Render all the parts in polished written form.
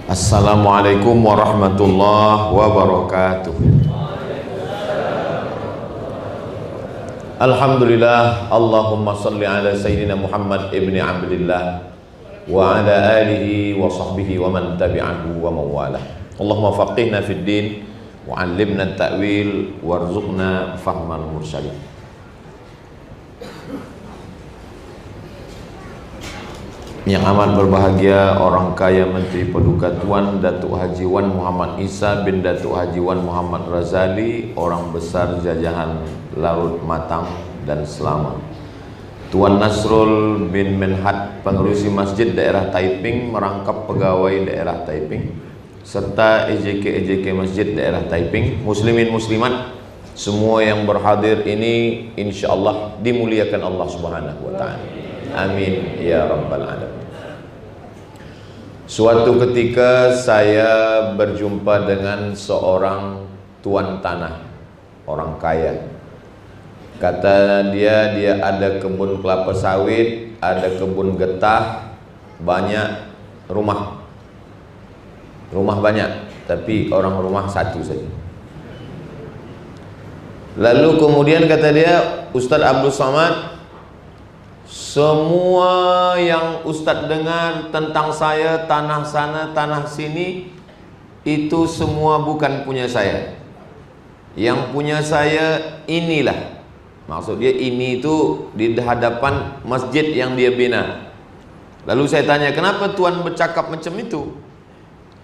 Assalamualaikum warahmatullahi wabarakatuh. Alhamdulillah, Allahumma salli ala Sayyidina Muhammad ibni Abdillah wa ala alihi wa sahbihi wa man tabi'ahu wa mawalah. Allahumma faqihna fid din wa 'allimna at-ta'wil warzuqna fahmal mursalin. Yang amat berbahagia orang kaya Menteri Paduka Tuan Datuk Haji Wan Muhammad Isa bin Datuk Haji Wan Muhammad Razali, orang besar jajahan Larut Matang dan Selama. Tuan Nasrul bin Menhat, pengerusi masjid daerah Taiping, merangkap pegawai daerah Taiping, serta EJK masjid daerah Taiping, muslimin muslimat semua yang berhadir ini insyaallah dimuliakan Allah Subhanahu wa taala. Amin ya rabbal alamin. Suatu ketika saya berjumpa dengan seorang tuan tanah, orang kaya. Kata dia ada kebun kelapa sawit, ada kebun getah, banyak rumah. Rumah banyak, tapi orang rumah satu saja. Lalu kemudian kata dia, Ustaz Abdul Somad, semua yang Ustadz dengar tentang saya, tanah sana, tanah sini, itu semua bukan punya saya. Yang punya saya inilah. Maksud dia ini itu di hadapan masjid yang dia bina. Lalu saya tanya, kenapa Tuan bercakap macam itu?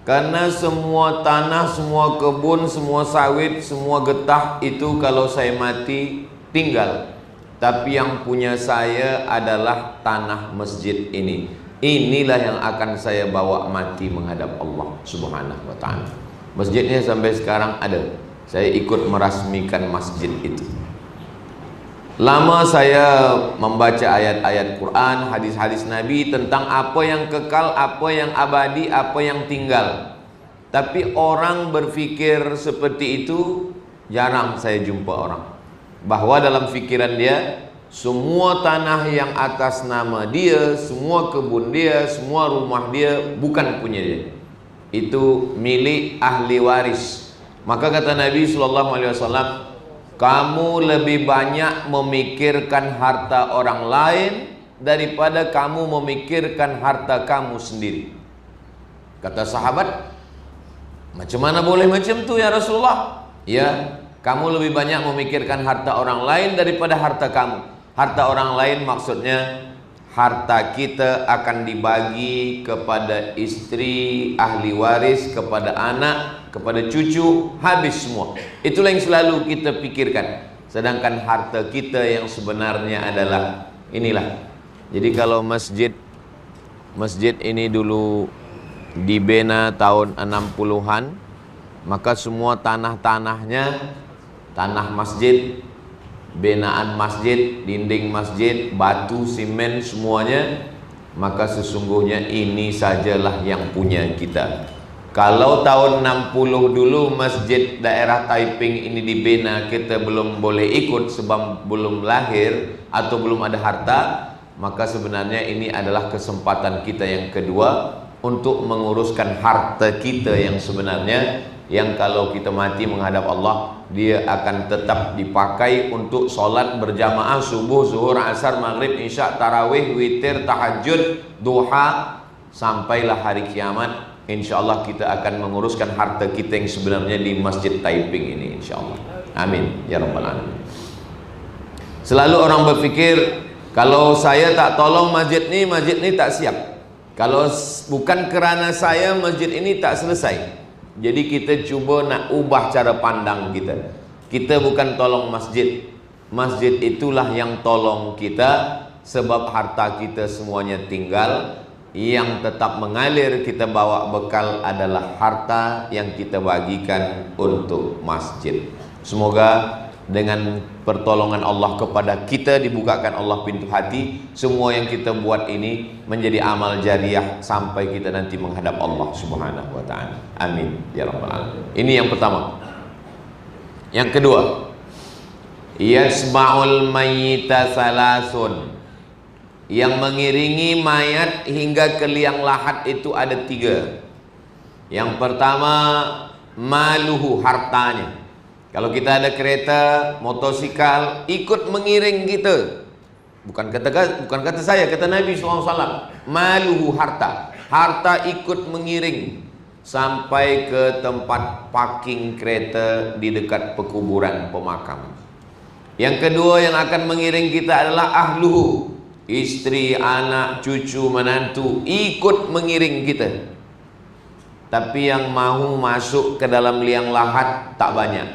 Karena semua tanah, semua kebun, semua sawit, semua getah itu kalau saya mati tinggal. Tapi yang punya saya adalah tanah masjid ini. Inilah yang akan saya bawa mati menghadap Allah Subhanahu wa ta'ala. Masjidnya sampai sekarang ada. Saya ikut merasmikan masjid itu. Lama saya membaca ayat-ayat Quran, hadis-hadis Nabi tentang apa yang kekal, apa yang abadi, apa yang tinggal. Tapi orang berfikir seperti itu jarang saya jumpa orang. Bahwa dalam fikiran dia semua tanah yang atas nama dia, semua kebun dia, semua rumah dia bukan punya dia. Itu milik ahli waris. Maka kata Nabi SAW, kamu lebih banyak memikirkan harta orang lain daripada kamu memikirkan harta kamu sendiri. Kata sahabat, macam mana boleh macam tu ya Rasulullah? Ya, kamu lebih banyak memikirkan harta orang lain daripada harta kamu. Harta orang lain maksudnya harta kita akan dibagi kepada istri, ahli waris, kepada anak, kepada cucu, habis semua. Itulah yang selalu kita pikirkan. Sedangkan harta kita yang sebenarnya adalah inilah. Jadi kalau masjid ini dulu dibina tahun 60-an, maka semua tanah-tanahnya, tanah masjid, binaan masjid, dinding masjid, batu, simen, semuanya, maka sesungguhnya ini sajalah yang punya kita. Kalau tahun 60 dulu masjid daerah Taiping ini dibina, kita belum boleh ikut sebab belum lahir atau belum ada harta, maka sebenarnya ini adalah kesempatan kita yang kedua untuk menguruskan harta kita yang sebenarnya, yang kalau kita mati menghadap Allah, dia akan tetap dipakai untuk solat berjamaah subuh, zuhur, asar, maghrib, isya, tarawih, witir, tahajud, duha, sampailah hari kiamat. InsyaAllah kita akan menguruskan harta kita yang sebenarnya di Masjid Taiping ini, insyaAllah. Amin ya rabbal alamin. Selalu orang berpikir, kalau saya tak tolong masjid ini tak siap. Kalau bukan kerana saya, masjid ini tak selesai. Jadi kita cuba nak ubah cara pandang kita. Kita bukan tolong masjid. Masjid itulah yang tolong kita, sebab harta kita semuanya tinggal. Yang tetap mengalir kita bawa bekal adalah harta yang kita bagikan untuk masjid. Semoga dengan pertolongan Allah kepada kita dibukakan Allah pintu hati, semua yang kita buat ini menjadi amal jariah sampai kita nanti menghadap Allah Subhanahu wa ta'ala. Amin ya rabbal alamin. Ini yang pertama. Yang kedua, yasma'ul mayyita salasun. Yang mengiringi mayat hingga ke liang lahat itu ada 3. Yang pertama, maluhu, hartanya. Kalau kita ada kereta, motosikal, ikut mengiring kita. Bukan kata saya, kata Nabi SAW. Maluhu, harta. Harta ikut mengiring sampai ke tempat parking kereta di dekat pekuburan pemakaman. Yang kedua yang akan mengiring kita adalah ahluhu, istri, anak, cucu, menantu, ikut mengiring kita. Tapi yang mahu masuk ke dalam liang lahat tak banyak.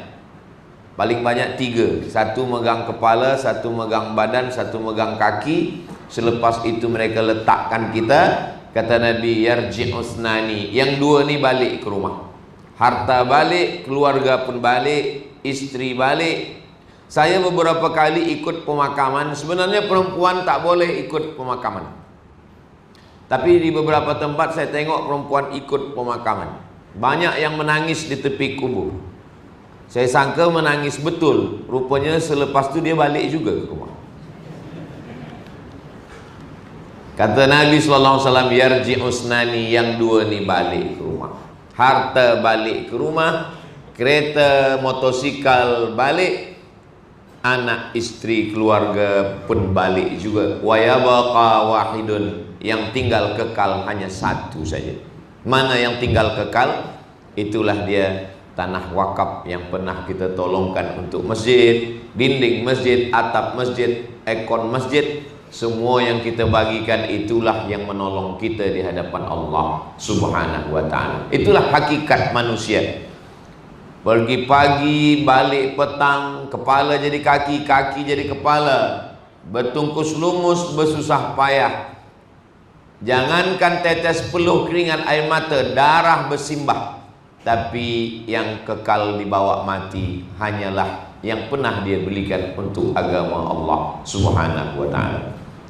Paling banyak 3. Satu megang kepala, satu megang badan, satu megang kaki. Selepas itu mereka letakkan kita. Kata Nabi, yarji'usnani, yang 2 ni balik ke rumah. Harta balik, keluarga pun balik, istri balik. Saya beberapa kali ikut pemakaman. Sebenarnya perempuan tak boleh ikut pemakaman, tapi di beberapa tempat saya tengok perempuan ikut pemakaman. Banyak yang menangis di tepi kubur. Saya sangka menangis betul, rupanya selepas itu dia balik juga ke rumah. Kata Nabi SAW, yarji'usnani, yang 2 ni balik ke rumah. Harta balik ke rumah, kereta, motosikal balik, anak, istri, keluarga pun balik juga. Wa yabqa wahidun, yang tinggal kekal hanya 1 saja. Mana yang tinggal kekal? Itulah dia tanah wakaf yang pernah kita tolongkan untuk masjid, dinding masjid, atap masjid, ekor masjid. Semua yang kita bagikan itulah yang menolong kita di hadapan Allah Subhanahu wa ta'ala. Itulah hakikat manusia. Pergi pagi, balik petang, kepala jadi kaki, kaki jadi kepala, bertungkus lumus, bersusah payah. Jangankan tetes peluh keringat air mata, darah bersimbah. Tapi yang kekal dibawa mati hanyalah yang pernah dia belikan untuk agama Allah Subhanahu wa ta'ala.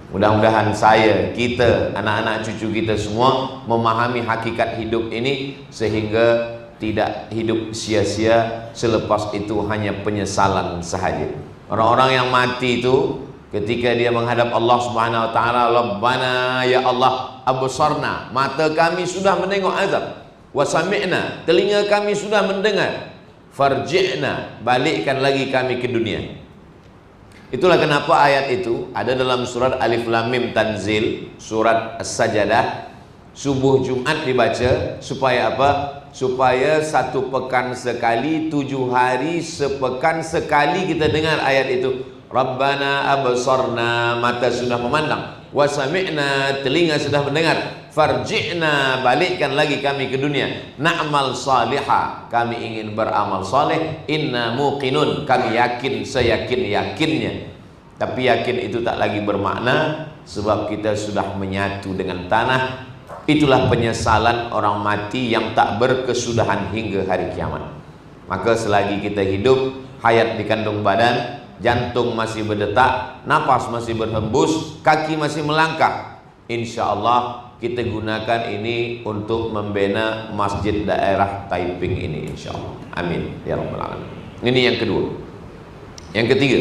Mudah-mudahan saya, kita, anak-anak cucu kita semua memahami hakikat hidup ini, sehingga tidak hidup sia-sia, selepas itu hanya penyesalan sahaja. Orang-orang yang mati itu ketika dia menghadap Allah Subhanahu wa ta'ala, Rabbana ya Allah, absarna, mata kami sudah menengok azab, wa sami'na, telinga kami sudah mendengar, farji'na, balikkan lagi kami ke dunia. Itulah kenapa ayat itu ada dalam surat Alif Lam Mim Tanzil, surat As-Sajadah. Subuh Jumat dibaca supaya apa? Supaya 1 pekan sekali, 7 hari sepekan sekali kita dengar ayat itu. Rabbana absarna, mata sudah memandang, wa sami'na, telinga sudah mendengar, farji'na, balikkan lagi kami ke dunia, na'mal salihah, kami ingin beramal saleh, inna muqinun, kami yakin seyakin-yakinnya. Tapi yakin itu tak lagi bermakna, sebab kita sudah menyatu dengan tanah. Itulah penyesalan orang mati yang tak berkesudahan hingga hari kiamat. Maka selagi kita hidup, hayat di kandung badan, jantung masih berdetak, napas masih berhembus, kaki masih melangkah, insya Allah kita gunakan ini untuk membina masjid daerah Taiping ini, insya Allah. Amin ya rabbal alamin. Ini yang kedua. Yang ketiga,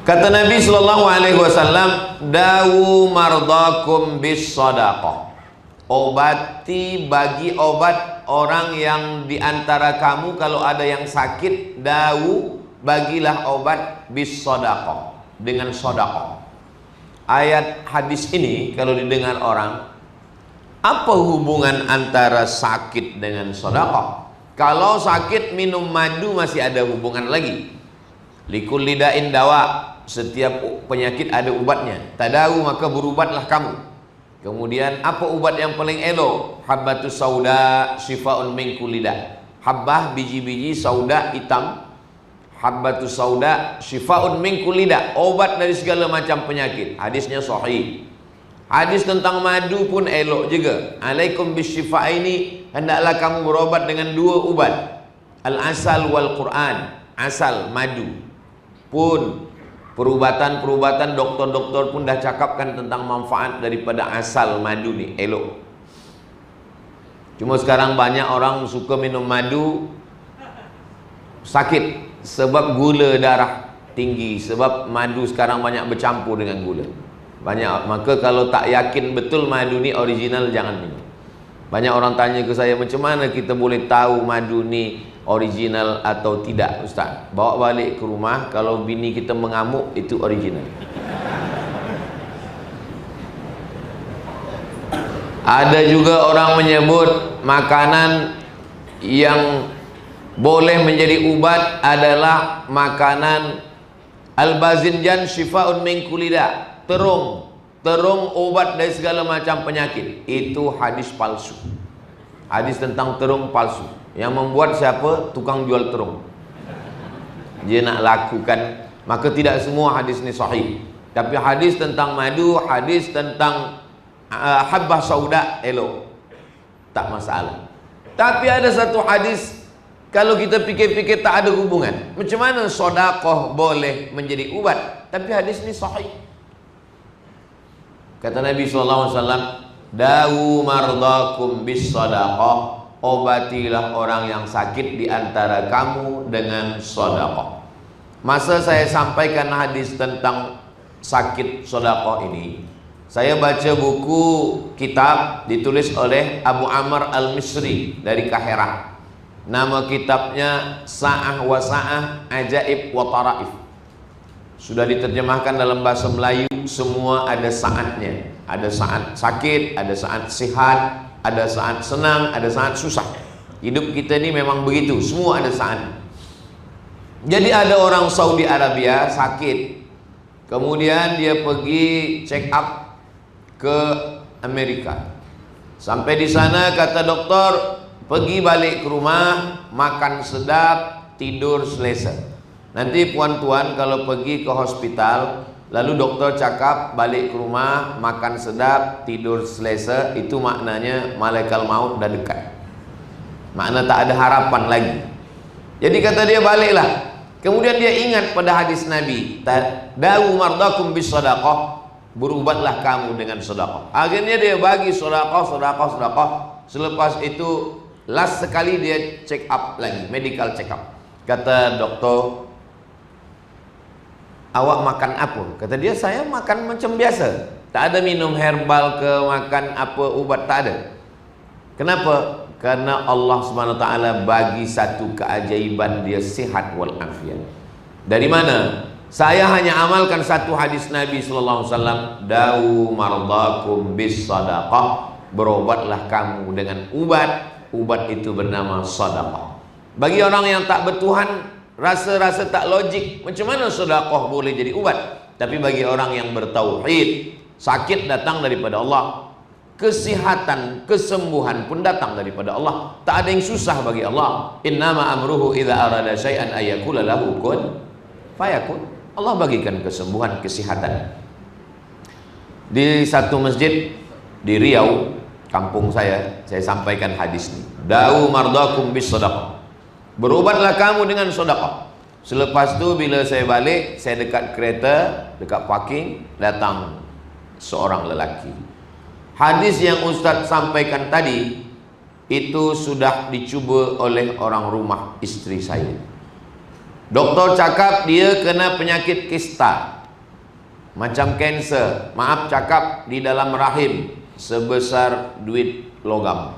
kata Nabi SAW, dawu mardakum bis sadaqah, obati, bagi obat orang yang diantara kamu kalau ada yang sakit, dawu, bagilah obat bis sadaqah, dengan sadaqah. Ayat hadis ini kalau didengar orang, apa hubungan antara sakit dengan sadaqah? Kalau sakit minum madu masih ada hubungan lagi. Likulli da'in dawa, setiap penyakit ada ubatnya. Tadawu, maka berubatlah kamu. Kemudian apa ubat yang paling elok? Habbatus sauda syifaun min kulli da'. Habbah, biji-biji sauda hitam. Habbatus sauda syifaun min kulli da', obat dari segala macam penyakit. Hadisnya sahih. Hadis tentang madu pun elok juga. Alaikum bisyifaini, hendaklah kamu berobat dengan 2 ubat. Al-asal wal Quran. Asal, madu pun perubatan-perubatan, doktor-doktor pun dah cakapkan tentang manfaat daripada asal madu ni, elok. Cuma sekarang banyak orang suka minum madu sakit sebab gula darah tinggi, sebab madu sekarang banyak bercampur dengan gula. Banyak, maka kalau tak yakin betul madu ni original, jangan minum. Banyak orang tanya ke saya, macam mana kita boleh tahu madu ni original atau tidak, Ustaz? Bawa balik ke rumah, kalau bini kita mengamuk, itu original. Ada juga orang menyebut makanan yang boleh menjadi ubat adalah makanan al-bazinjan syifaun min kulli da', terung obat dari segala macam penyakit. Itu hadis palsu. Hadis tentang terung palsu. Yang membuat siapa? Tukang jual terung. Dia nak lakukan, maka tidak semua hadis ni sahih. Tapi hadis tentang madu, hadis tentang habbah sauda, elok, tak masalah. Tapi ada satu hadis, kalau kita fikir-fikir tak ada hubungan. Macam mana sedekah boleh menjadi ubat? Tapi hadis ni sahih. Kata Nabi SAW, dawu mardakum bis sedekah, obatilah orang yang sakit di antara kamu dengan sedekah. Masa saya sampaikan hadis tentang sakit sedekah ini, saya baca buku kitab ditulis oleh Abu Amr Al-Misri dari Kahirah. Nama kitabnya Sa'ah wa Sa'ah Ajaib wa Taraif. Sudah diterjemahkan dalam bahasa Melayu. Semua ada saatnya. Ada saat sakit, ada saat sihat, ada saat senang, ada saat susah. Hidup kita ini memang begitu, semua ada saat. Jadi ada orang Saudi Arabia sakit, kemudian dia pergi check up ke Amerika. Sampai di sana kata dokter, pergi balik ke rumah, makan sedap, tidur selesa. Nanti puan-tuan kalau pergi ke hospital, lalu dokter cakap balik ke rumah, makan sedap, tidur selesa, itu maknanya malaikat maut dah dekat. Makna tak ada harapan lagi. Jadi kata dia, baliklah. Kemudian dia ingat pada hadis Nabi, dawu mardakum bis sedekah, berubatlah kamu dengan sedekah. Akhirnya dia bagi sedekah. Selepas itu last sekali dia check up lagi, medical check up. Kata doktor, awak makan apa? Kata dia, saya makan macam biasa. Tak ada minum herbal ke, makan apa ubat, tak ada. Kenapa? Karena Allah SWT bagi satu keajaiban, dia sihat walafiat. Dari mana? Saya hanya amalkan satu hadis Nabi SAW, dawu mardakum bis sadaqah, berobatlah kamu dengan ubat. Ubat itu bernama sadaqah. Bagi orang yang tak bertuhan, rasa-rasa tak logik, macam mana sedekah boleh jadi ubat? Tapi bagi orang yang bertauhid, sakit datang daripada Allah, kesihatan, kesembuhan pun datang daripada Allah. Tak ada yang susah bagi Allah. Innama amruhu idza arada syai'an ayyakula lahu kun fayakun. Allah bagikan kesembuhan, kesihatan. Di satu masjid di Riau, kampung saya sampaikan hadis ini. Dawu mardakum bis sadaqah, berobatlah kamu dengan sedekah. Selepas tu bila saya balik, saya dekat kereta, dekat parking, datang seorang lelaki. Hadis yang Ustaz sampaikan tadi itu sudah dicuba oleh orang rumah istri saya. Doktor cakap dia kena penyakit kista, macam kanser. Maaf cakap, di dalam rahim sebesar duit logam.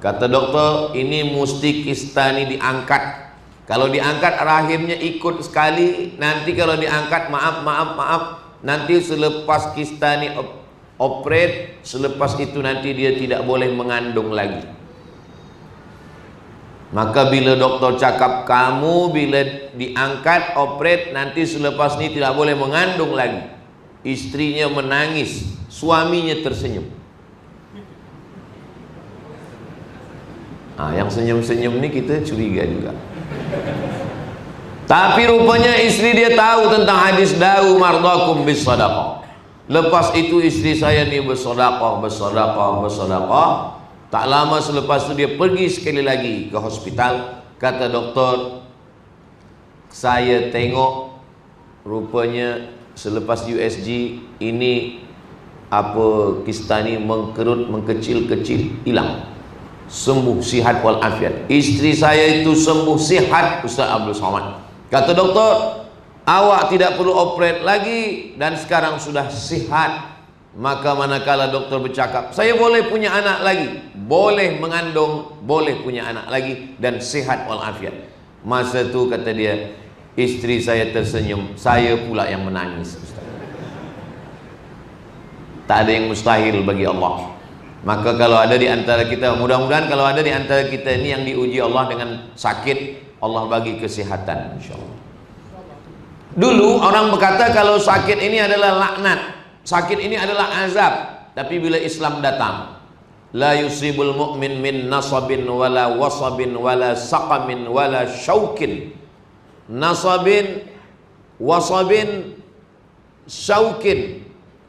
Kata doktor, ini mesti kista ni diangkat. Kalau diangkat rahimnya ikut sekali. Nanti kalau diangkat, maaf, nanti selepas kista ni operate, selepas itu nanti dia tidak boleh mengandung lagi. Maka bila doktor cakap kamu bila diangkat operate, nanti selepas ni tidak boleh mengandung lagi, istrinya menangis, suaminya tersenyum. Yang senyum-senyum ni kita curiga juga. Tapi rupanya istri dia tahu tentang hadis dawu mardakum bis sadaqah. Lepas itu istri saya ni bersedekah. Tak lama selepas itu dia pergi sekali lagi ke hospital. Kata doktor, saya tengok rupanya selepas USG ini apa kista ni mengkerut, mengkecil-kecil, hilang. Sembuh, sihat walafiat. Istri saya itu sembuh, sihat, Ustaz Abdul Somad. Kata doktor, awak tidak perlu operate lagi dan sekarang sudah sihat. Maka manakala dokter bercakap, saya boleh punya anak lagi, boleh mengandung, boleh punya anak lagi dan sehat walafiat. Masa itu kata dia, istri saya tersenyum, saya pula yang menangis. Tak ada yang mustahil bagi Allah. Maka kalau ada di antara kita, mudah-mudahan kalau ada di antara kita ini yang diuji Allah dengan sakit, Allah bagi kesehatan insyaallah. Dulu orang berkata kalau sakit ini adalah laknat, sakit ini adalah azab. Tapi bila Islam datang, la yusibul mu'min min nasabin wala wasabin wala saqamin wala syaukin. Nasabin, wasabin, syaukin.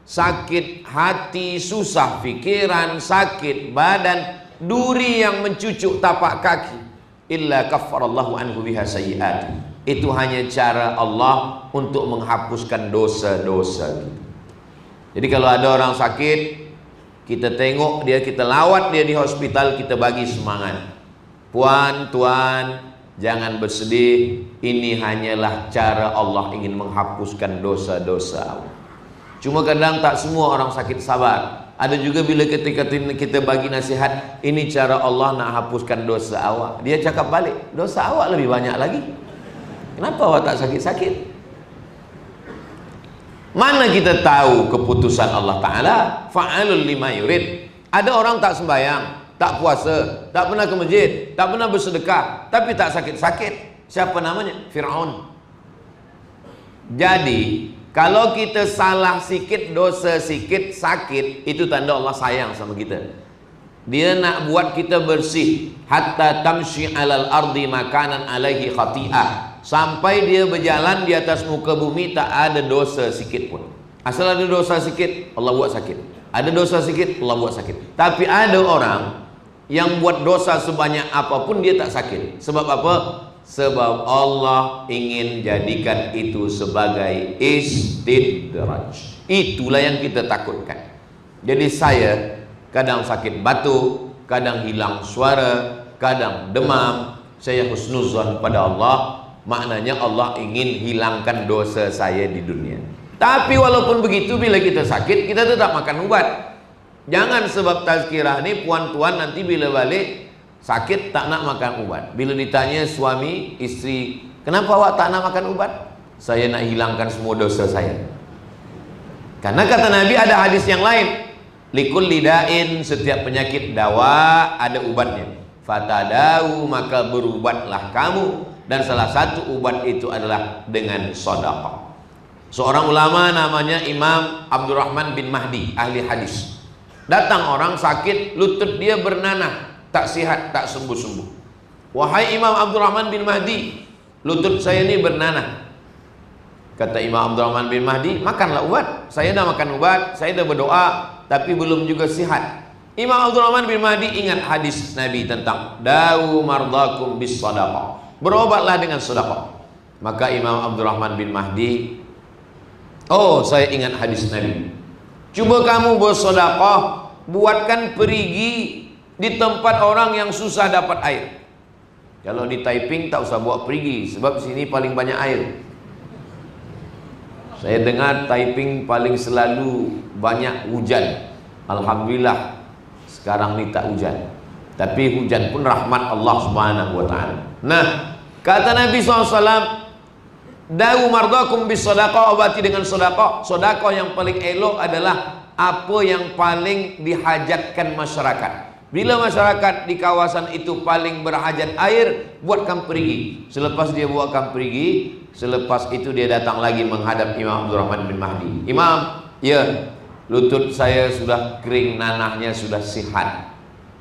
Sakit hati, susah pikiran, sakit badan, duri yang mencucuk tapak kaki. Illa kaffarallahu anhu biha sayyi'at. Itu hanya cara Allah untuk menghapuskan dosa-dosa. Jadi kalau ada orang sakit, kita tengok dia, kita lawat dia di hospital, kita bagi semangat. Puan, tuan, jangan bersedih. Ini hanyalah cara Allah ingin menghapuskan dosa-dosa. Cuma kadang tak semua orang sakit sabar. Ada juga bila ketika kita bagi nasihat, ini cara Allah nak hapuskan dosa awak. Dia cakap balik, dosa awak lebih banyak lagi. Kenapa awak tak sakit-sakit? Mana kita tahu keputusan Allah Ta'ala? Fa'alul lima yurid. Ada orang tak sembahyang, tak puasa, tak pernah ke masjid, tak pernah bersedekah, tapi tak sakit-sakit. Siapa namanya? Fir'aun. Jadi kalau kita salah sikit, dosa sikit, sakit, itu tanda Allah sayang sama kita. Dia nak buat kita bersih. Hatta tamshi alal ardi makanan alaihi khati'ah. Sampai dia berjalan di atas muka bumi tak ada dosa sikit pun. Asal ada dosa sikit, Allah buat sakit. Ada dosa sikit, Allah buat sakit. Tapi ada orang yang buat dosa sebanyak apapun dia tak sakit. Sebab apa? Sebab Allah ingin jadikan itu sebagai istidraj. Itulah yang kita takutkan. Jadi saya kadang sakit batuk, kadang hilang suara, kadang demam. Saya husnuzan pada Allah. Maknanya Allah ingin hilangkan dosa saya di dunia. Tapi walaupun begitu, bila kita sakit, kita tetap makan obat. Jangan sebab tazkirah ni puan-tuan nanti bila balik sakit tak nak makan ubat. Bila ditanya suami, istri, kenapa awak tak nak makan ubat? Saya nak hilangkan semua dosa saya. Karena kata Nabi ada hadis yang lain, likulli da'in, setiap penyakit dawa ada ubatnya. Fatadau, maka berubatlah kamu. Dan salah satu ubat itu adalah dengan sedekah. Seorang ulama namanya Imam Abdurrahman bin Mahdi, ahli hadis. Datang orang sakit, lutut dia bernanah, tak sihat, tak sembuh-sembuh. Wahai Imam Abdurrahman bin Mahdi, lutut saya ini bernanah. Kata Imam Abdurrahman bin Mahdi, makanlah ubat. Saya dah makan ubat, saya dah berdoa, tapi belum juga sihat. Imam Abdurrahman bin Mahdi ingat hadis Nabi tentang dawu mardakum bis sadaqah. Berobatlah dengan sedekah. Maka Imam Abdurrahman bin Mahdi, oh saya ingat hadis Nabi. Cuba kamu bersedekah, buatkan perigi di tempat orang yang susah dapat air. Kalau di Taiping tak usah buat perigi, sebab sini paling banyak air. Saya dengar Taiping paling selalu banyak hujan. Alhamdulillah sekarang ni tak hujan. Tapi hujan pun rahmat Allah Subhanahu wa ta'ala. Nah, kata Nabi SAW, dawu mardakum bis sedekah, obati dengan sedekah. Sedekah yang paling elok adalah apa yang paling dihajatkan masyarakat. Bila masyarakat di kawasan itu paling berhajat air, buatkan perigi. Selepas dia buatkan perigi, selepas itu dia datang lagi menghadap Imam Abdurrahman bin Mahdi. Imam, ya, lutut saya sudah kering, nanahnya sudah sihat.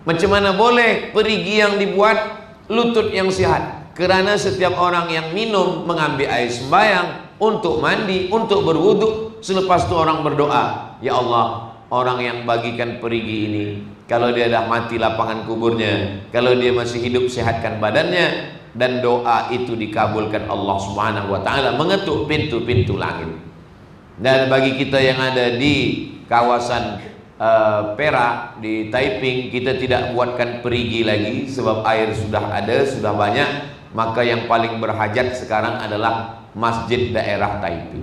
Macam mana boleh perigi yang dibuat lutut yang sihat? Kerana setiap orang yang minum, mengambil air sembahyang, untuk mandi, untuk berwuduk, selepas itu orang berdoa, ya Allah, orang yang bagikan perigi ini, kalau dia dah mati lapangan kuburnya, kalau dia masih hidup sehatkan badannya, dan doa itu dikabulkan Allah Subhanahu wa ta'ala, mengetuk pintu-pintu langit. Dan bagi kita yang ada di kawasan Perak, di Taiping, kita tidak buatkan perigi lagi sebab air sudah ada, sudah banyak. Maka yang paling berhajat sekarang adalah masjid daerah Taipei.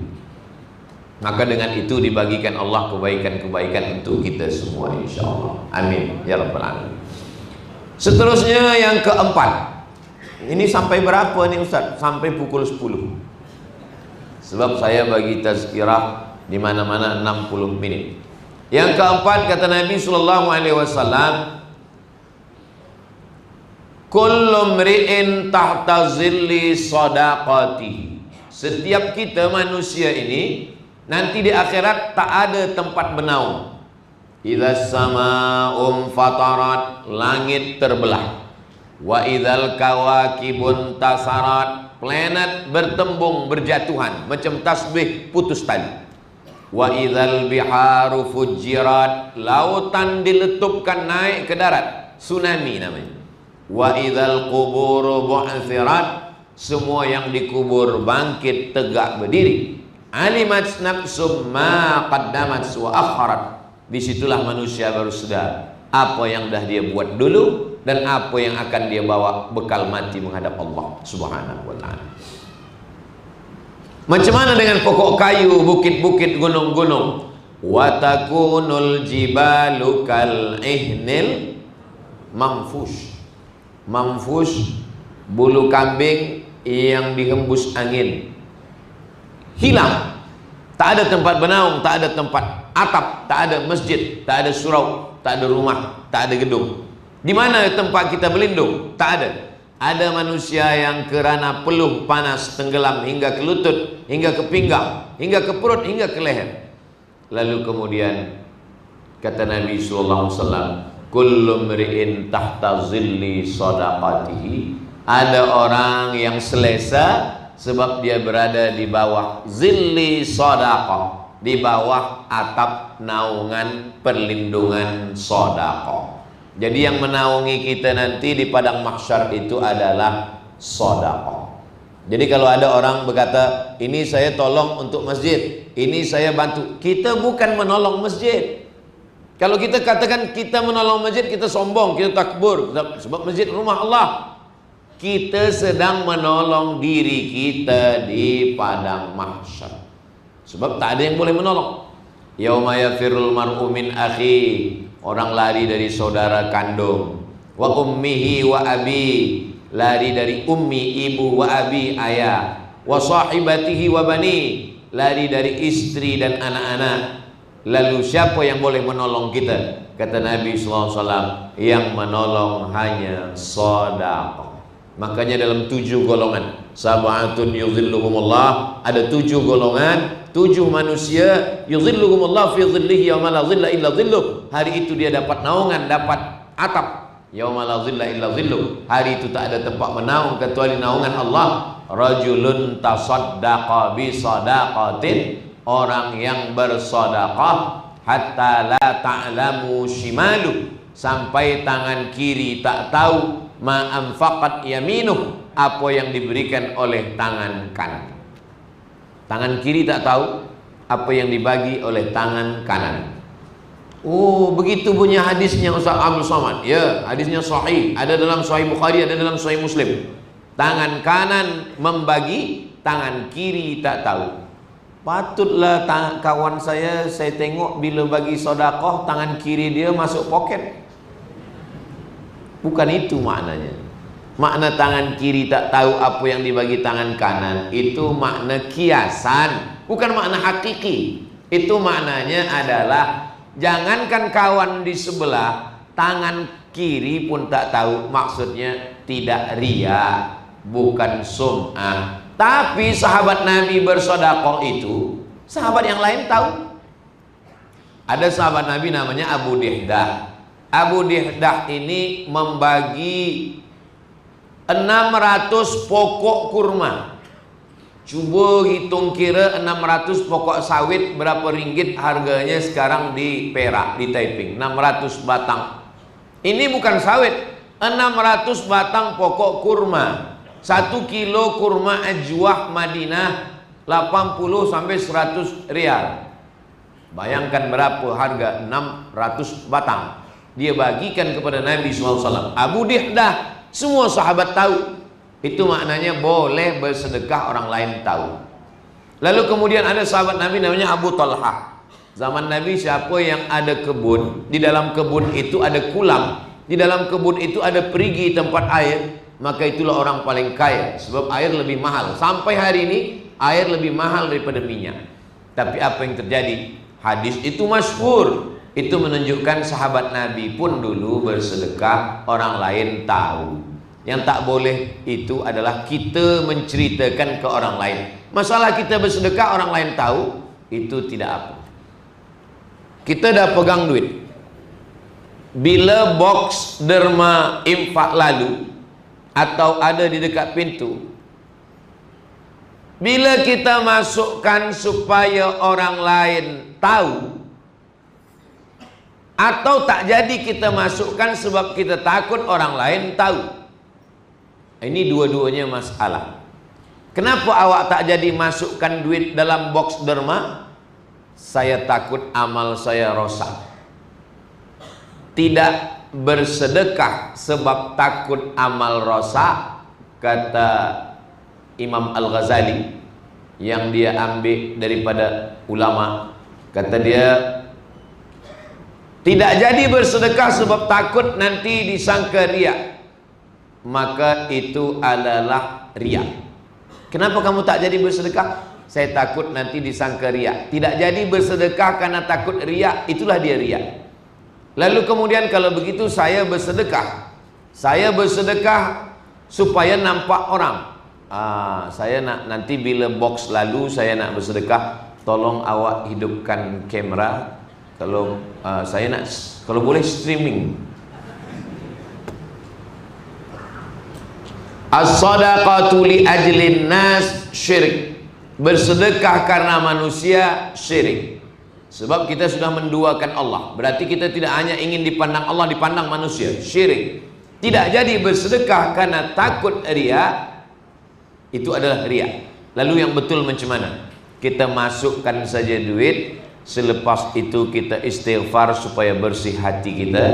Maka dengan itu dibagikan Allah kebaikan-kebaikan untuk kita semua, insyaallah. Amin ya rabbal alamin. Seterusnya yang keempat. Ini sampai berapa nih Ustaz? Sampai pukul 10. Sebab saya bagi tazkirah di mana-mana 60 menit. Yang keempat kata Nabi sallallahu alaihi wasallam, kullu mri'in tahta zilli shadaqati. Setiap kita manusia ini nanti di akhirat tak ada tempat bernaung. Idza sama'um fatarat, langit terbelah. Wa idzal kawakibun tasarat, planet bertembung berjatuhan macam tasbih putus tali. Wa idzal biharu fujirat, lautan diletupkan naik ke darat, tsunami namanya. Wa idzal quburu bu'thirat, semua yang dikubur bangkit tegak berdiri. Alimat nafsum ma qaddamat wa akharat, disitulah manusia baru sadar apa yang dah dia buat dulu dan apa yang akan dia bawa bekal mati menghadap Allah Subhanahu wa ta'ala. Macam mana dengan pokok kayu, bukit-bukit, gunung-gunung? Wa takunul jibalu kal ihnil manfush. Manfush, bulu kambing yang dihembus angin. Hilang. Tak ada tempat bernaung, tak ada tempat atap, tak ada masjid, tak ada surau, tak ada rumah, tak ada gedung. Di mana tempat kita berlindung? Tak ada. Ada manusia yang kerana peluh panas tenggelam hingga ke lutut, hingga ke pinggang, hingga ke perut, hingga ke leher. Lalu kemudian kata Nabi sallallahu alaihi wasallam, kullu mri'in tahta zilli shadaqatihi. Ada orang yang selesa sebab dia berada di bawah zilli shadaqah, di bawah atap naungan perlindungan sedekah. Jadi yang menaungi kita nanti di padang mahsyar itu adalah sedekah. Jadi kalau ada orang berkata, ini saya tolong untuk masjid, ini saya bantu, kita bukan menolong masjid. Kalau kita katakan kita menolong masjid, kita sombong, kita takbur, sebab masjid rumah Allah. Kita sedang menolong diri kita di padang mahsyar. Sebab tak ada yang boleh menolong. Yauma yafirul mar'u min akhi, orang lari dari saudara kandung. Wa ummihi wa abi, lari dari ummi ibu, wa abi ayah. Wa sahibatihi wa bani, lari dari istri dan anak-anak. Lalu siapa yang boleh menolong kita? Kata Nabi sallallahu alaihi wasallam, yang menolong hanya sedekah. Makanya dalam 7 golongan, sab'atun yuzilluhumullah, ada 7 golongan, 7 manusia, yuzilluhumullah fi dhillihi yauma la dhilla illa dhilluh. Hari itu dia dapat naungan, dapat atap. Yauma la dhilla illa dhilluh. Hari itu tak ada tempat menaung kecuali naungan Allah. Rajulun tasaddaqa bi sadaqatin, orang yang bersedekah hatta la ta'lamu shimalu, sampai tangan kiri tak tahu ma anfaqat yaminuh, apa yang diberikan oleh tangan kanan. Tangan kiri tak tahu apa yang dibagi oleh tangan kanan. Oh, begitu punya hadisnya Ustaz Abdul Somad. Ya, hadisnya sahih, ada dalam Sahih Bukhari, ada dalam Sahih Muslim. Tangan kanan membagi, tangan kiri tak tahu. Patutlah kawan saya tengok bila bagi sedekah, tangan kiri dia masuk poket. Bukan itu maknanya. Makna tangan kiri tak tahu apa yang dibagi tangan kanan, itu makna kiasan, bukan makna hakiki. Itu maknanya adalah, jangankan kawan di sebelah, tangan kiri pun tak tahu. Maksudnya tidak ria, bukan sum'ah. Tapi sahabat Nabi bersedekah itu, sahabat yang lain tahu. Ada sahabat Nabi namanya Abu Dihdah. Abu Dihdah ini membagi 600 pokok kurma. Coba hitung kira 600 pokok sawit berapa ringgit harganya sekarang di Perak, di Taiping. 600 batang. Ini bukan sawit, 600 batang pokok kurma. 1 kilo kurma ajwah Madinah 80 sampai 100 rial. Bayangkan berapa harga 600 batang. Dia bagikan kepada Nabi SAW. Abu Dihdah, semua sahabat tahu. Itu maknanya boleh bersedekah orang lain tahu. Lalu kemudian ada sahabat Nabi namanya Abu Talha. Zaman Nabi, siapa yang ada kebun, di dalam kebun itu ada kulam, di dalam kebun itu ada perigi tempat air, maka itulah orang paling kaya, sebab air lebih mahal. Sampai hari ini air lebih mahal daripada minyak. Tapi apa yang terjadi? Hadis itu masyhur. Itu menunjukkan sahabat Nabi pun dulu bersedekah, orang lain tahu. Yang tak boleh itu adalah kita menceritakan ke orang lain. Masalah kita bersedekah orang lain tahu, itu tidak apa. Kita dah pegang duit. Bila box derma infak lalu atau ada di dekat pintu, bila kita masukkan supaya orang lain tahu, atau tak jadi kita masukkan sebab kita takut orang lain tahu, ini dua-duanya masalah. Kenapa awak tak jadi masukkan duit dalam box derma? Saya takut amal saya rosak. Tidak bersedekah sebab takut amal rosak, kata Imam Al-Ghazali yang dia ambil daripada ulama. Kata dia, tidak jadi bersedekah sebab takut nanti disangka riak, maka itu adalah riak. Kenapa kamu tak jadi bersedekah? Saya takut nanti disangka riak. Tidak jadi bersedekah karena takut riak, itulah dia riak. Lalu kemudian kalau begitu saya bersedekah. Saya bersedekah supaya nampak orang. Saya nak nanti bila box lalu saya nak bersedekah, tolong awak hidupkan kamera. Kalau saya nak, kalau boleh streaming. As-sadaqatu li ajlin nas syirik. Bersedekah karena manusia syirik. Sebab kita sudah menduakan Allah. Berarti kita tidak hanya ingin dipandang Allah, dipandang manusia. Syirik. Tidak jadi bersedekah karena takut riya, itu adalah riya. Lalu yang betul macam mana? Kita masukkan saja duit, selepas itu kita istighfar supaya bersih hati kita.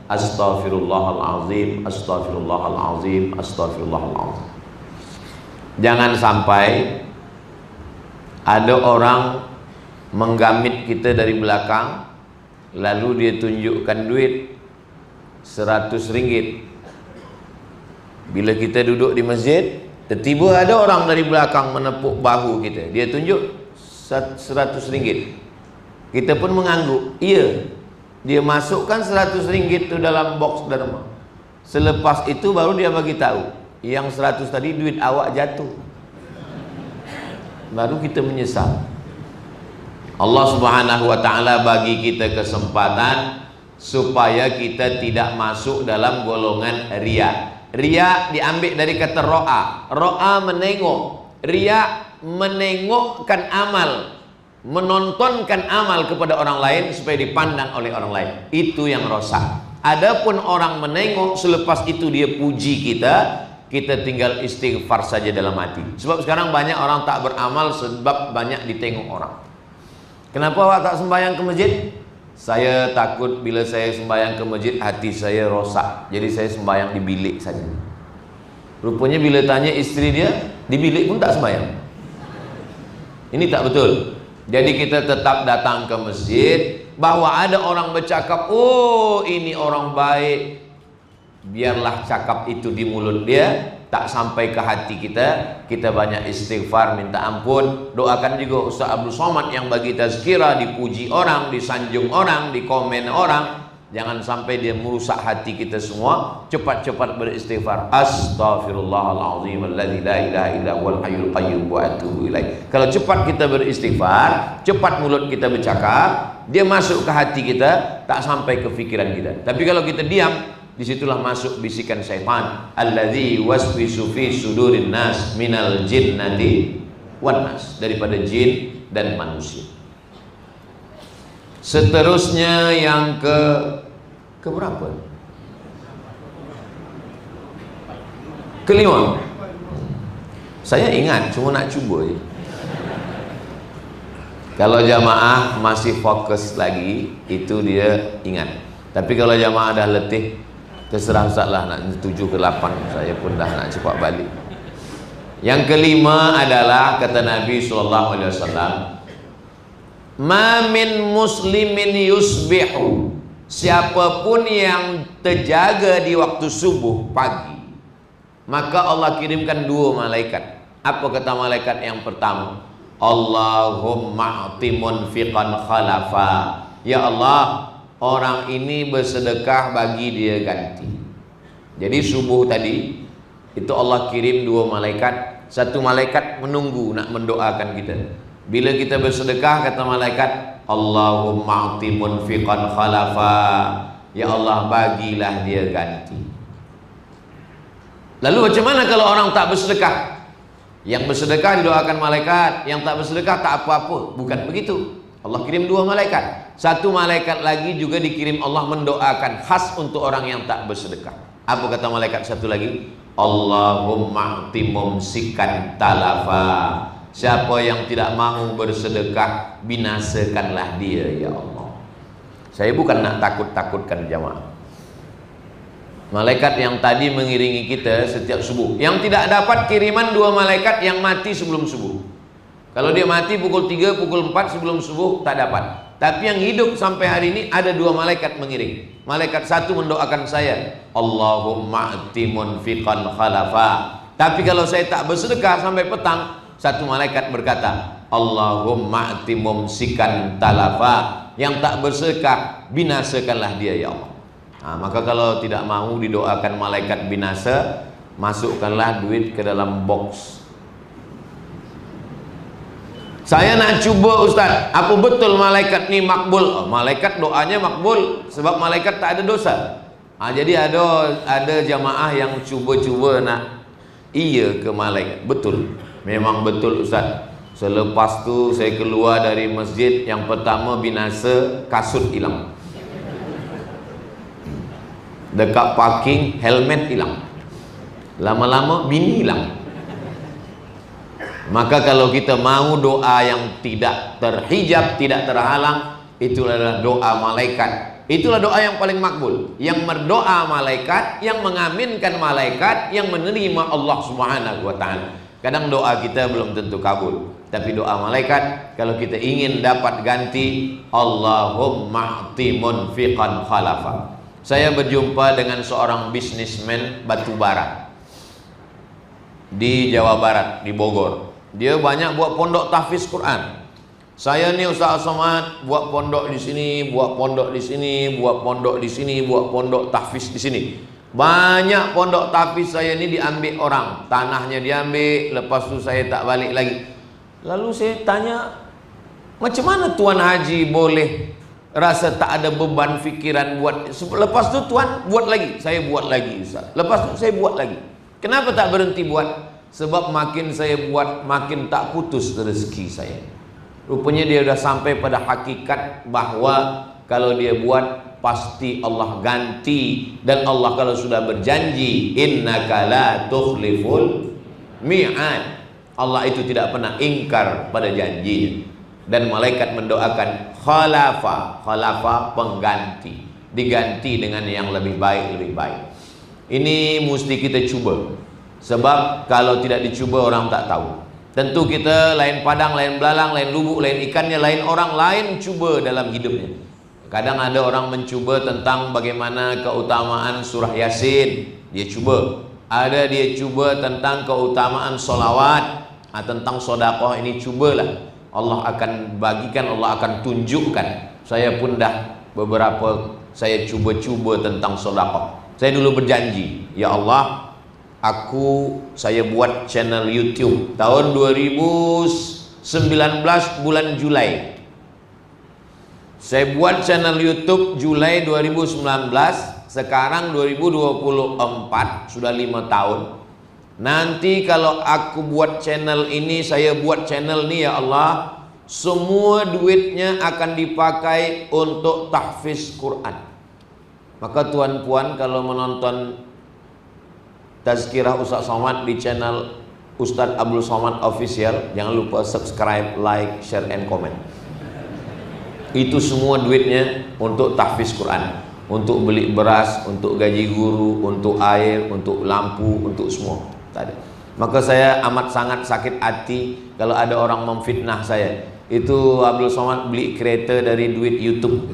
Astaghfirullahalazim, astaghfirullahalazim, astaghfirullahalazim. Jangan sampai ada orang menggamit kita dari belakang, lalu dia tunjukkan duit 100 ringgit. Bila kita duduk di masjid, tiba-tiba ada orang dari belakang menepuk bahu kita, dia tunjuk 100 ringgit. Kita pun mengangguk, iya. Dia masukkan 100 ringgit itu dalam box derma. Selepas itu baru dia bagi tahu, yang 100 tadi duit awak jatuh. Baru kita menyesal. Allah Subhanahu wa ta'ala bagi kita kesempatan supaya kita tidak masuk dalam golongan riya. Riya diambil dari kata ro'a. Ro'a menengok. Riya menengokkan amal, menontonkan amal kepada orang lain supaya dipandang oleh orang lain. Itu yang rosak. Adapun orang menengok, selepas itu dia puji kita, kita tinggal istighfar saja dalam hati. Sebab sekarang banyak orang tak beramal sebab banyak ditengok orang. Kenapa awak tak sembahyang ke masjid? Saya takut bila saya sembahyang ke masjid hati saya rosak, jadi saya sembahyang di bilik saja. Rupanya bila tanya istri dia, di bilik pun tak sembahyang. Ini tak betul. Jadi kita tetap datang ke masjid. Bahwa ada orang bercakap, oh ini orang baik, biarlah cakap itu di mulut dia, tak sampai ke hati kita. Kita banyak istighfar, minta ampun. Doakan juga Ustaz Abdul Somad yang bagi tazkirah, dipuji orang, disanjung orang, dikomen orang. Jangan sampai dia merusak hati kita semua. Cepat-cepat beristighfar. Astaghfirullahalazim alladzi la ilaha illa huwal hayyul qayyum wa atubu ilaih. Kalau cepat kita beristighfar, cepat mulut kita bercakap, dia masuk ke hati kita, tak sampai ke fikiran kita. Tapi kalau kita diam, disitulah masuk bisikan syaitan, alladzi waswisu fi sudurin nas minal jinnati wan nas, daripada jin dan manusia. Seterusnya yang ke berapa? Kelima. Saya ingat, cuma nak cuba je. Kalau jamaah masih fokus lagi, itu dia ingat. Tapi kalau jamaah dah letih, terserah Ustaz lah, nak 7 ke 8, saya pun dah nak cepat balik. Yang kelima adalah kata Nabi SAW, ma min muslimin yusbihu, siapapun yang terjaga di waktu subuh pagi, maka Allah kirimkan dua malaikat. Apa kata malaikat yang pertama? Allahumma a'ti munfiqan khalafa. Ya Allah, orang ini bersedekah, bagi dia ganti. Jadi subuh tadi itu Allah kirim dua malaikat. Satu malaikat menunggu nak mendoakan kita. Bila kita bersedekah, kata malaikat, Allahumma a'ti munfiqan khalafa. Ya Allah, bagilah dia ganti. Lalu macam mana kalau orang tak bersedekah? Yang bersedekah didoakan malaikat, yang tak bersedekah tak apa-apa. Bukan begitu. Allah kirim dua malaikat. Satu malaikat lagi juga dikirim Allah mendoakan khas untuk orang yang tak bersedekah. Apa kata malaikat satu lagi? Allahumma a'ti mumsikan talafa. Siapa yang tidak mahu bersedekah, binasakanlah dia, ya Allah. Saya bukan nak takut-takutkan jamaah. Malaikat yang tadi mengiringi kita setiap subuh, yang tidak dapat kiriman dua malaikat yang mati sebelum subuh. Kalau dia mati pukul 3, pukul 4 sebelum subuh, tak dapat. Tapi yang hidup sampai hari ini ada dua malaikat mengiring. Malaikat satu mendoakan saya, Allahumma a'ti munfiqan khalafa. Tapi kalau saya tak bersedekah sampai petang, satu malaikat berkata, Allahumma a'ti mumsikan talafa. Yang tak bersedekah, binasakanlah dia, ya Allah. Nah, maka kalau tidak mahu didoakan malaikat binasa, masukkanlah duit ke dalam box. Saya nak cuba Ustaz, apa betul malaikat ni makbul? Oh, malaikat doanya makbul sebab malaikat tak ada dosa. Jadi ada jamaah yang cuba-cuba nak iya ke malaikat. Betul, memang betul Ustaz. Selepas tu saya keluar dari masjid, yang pertama binasa, kasut hilang. Dekat parking, helmet hilang. Lama-lama bini hilang. Maka kalau kita mahu doa yang tidak terhijab, tidak terhalang, itu adalah doa malaikat. Itulah doa yang paling makbul. Yang berdoa malaikat, yang mengaminkan malaikat, yang menerima Allah Subhanahu wa ta'ala. Kadang doa kita belum tentu kabul, tapi doa malaikat, kalau kita ingin dapat ganti, Allahumma a'ti munfiqan khalafa. Saya berjumpa dengan seorang bisnismen batubara di Jawa Barat, di Bogor. Dia banyak buat pondok tahfiz Quran. Saya ni Ustaz Somad buat pondok di sini, buat pondok di sini, buat pondok di sini, buat pondok tahfiz di sini. Banyak pondok tahfiz saya ni diambil orang, tanahnya diambil, lepas tu saya tak balik lagi. Lalu saya tanya, macam mana Tuan Haji boleh rasa tak ada beban fikiran buat? Lepas tu Tuan buat lagi, saya buat lagi Ustaz. Lepas tu saya buat lagi. Kenapa tak berhenti buat? Sebab makin saya buat, makin tak putus rezeki saya. Rupanya dia sudah sampai pada hakikat bahwa kalau dia buat, pasti Allah ganti. Dan Allah kalau sudah berjanji, innaka la tukhliful mi'ad, Allah itu tidak pernah ingkar pada janjinya. Dan malaikat mendoakan khalafa, khalafa pengganti, diganti dengan yang lebih baik, lebih baik. Ini mesti kita cuba. Sebab kalau tidak dicuba, orang tak tahu. Tentu kita lain padang, lain belalang, lain lubuk, lain ikannya, lain orang, lain cuba dalam hidupnya. Kadang ada orang mencuba tentang bagaimana keutamaan surah Yasin, dia cuba. Ada dia cuba tentang keutamaan solawat, tentang sodakoh, ini cubalah. Allah akan bagikan, Allah akan tunjukkan. Saya pun dah beberapa, saya cuba-cuba tentang sodakoh. Saya dulu berjanji, ya Allah, saya buat channel YouTube tahun 2019 bulan Julai. Saya buat channel YouTube Julai 2019, sekarang 2024, sudah 5 tahun. Nanti kalau aku buat channel ini, saya buat channel ini, ya Allah, semua duitnya akan dipakai untuk tahfiz Quran. Maka tuan-puan kalau menonton Tazkirah Ustaz Somad di channel Ustaz Abdul Somad Official, jangan lupa subscribe, like, share, and comment. Itu semua duitnya untuk tahfiz Quran, untuk beli beras, untuk gaji guru, untuk air, untuk lampu, untuk semua. Tadi. Maka saya amat sangat sakit hati kalau ada orang memfitnah saya. Itu Abdul Somad beli kereta dari duit YouTube.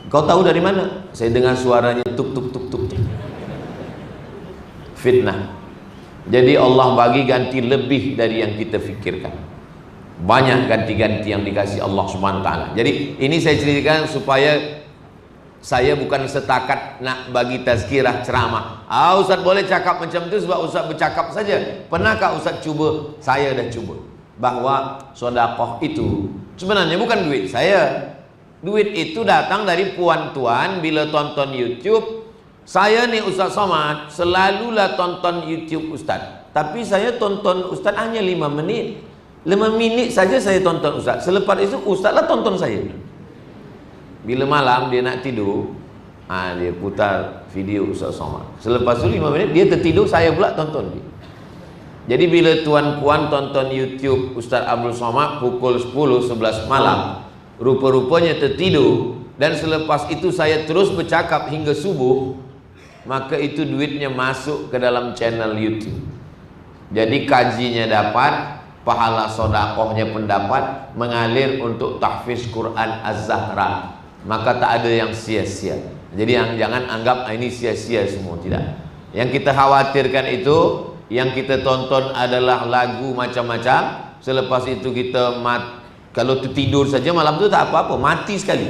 Kau tahu dari mana? Saya dengar suaranya tuk tuk tuk tuk tuk. Fitnah. Jadi Allah bagi ganti lebih dari yang kita fikirkan. Banyak ganti-ganti yang dikasih Allah Subhanahu wa taala. Jadi ini saya ceritakan supaya saya bukan setakat nak bagi tazkirah ceramah. Ustaz boleh cakap macam itu sebab Ustaz bercakap saja. Pernahkah Ustaz cuba? Saya dah cuba. Bahwa sedekah itu sebenarnya bukan duit saya. Duit itu datang dari puan-tuan bila tonton YouTube. Saya nih Ustaz Somad selalulah tonton YouTube Ustaz. Tapi saya tonton Ustaz hanya 5 menit. 5 minit saja saya tonton Ustaz. Selepas itu Ustaz lah tonton saya. Bila malam dia nak tidur, dia putar video Ustaz Somad. Selepas itu 5 minit dia tertidur, saya pula tonton dia. Jadi bila tuan-puan tonton YouTube Ustaz Abdul Somad pukul 10-11 malam, rupa-rupanya tertidur, dan selepas itu saya terus bercakap hingga subuh, maka itu duitnya masuk ke dalam channel YouTube. Jadi kajinya dapat, pahala sedekahnya pun dapat, mengalir untuk tahfiz Quran Az-Zahra. Maka tak ada yang sia-sia. Jadi jangan anggap ini sia-sia semua, tidak. Yang kita khawatirkan itu, yang kita tonton adalah lagu macam-macam. Selepas itu kita kalau tertidur saja malam itu tak apa-apa, mati sekali.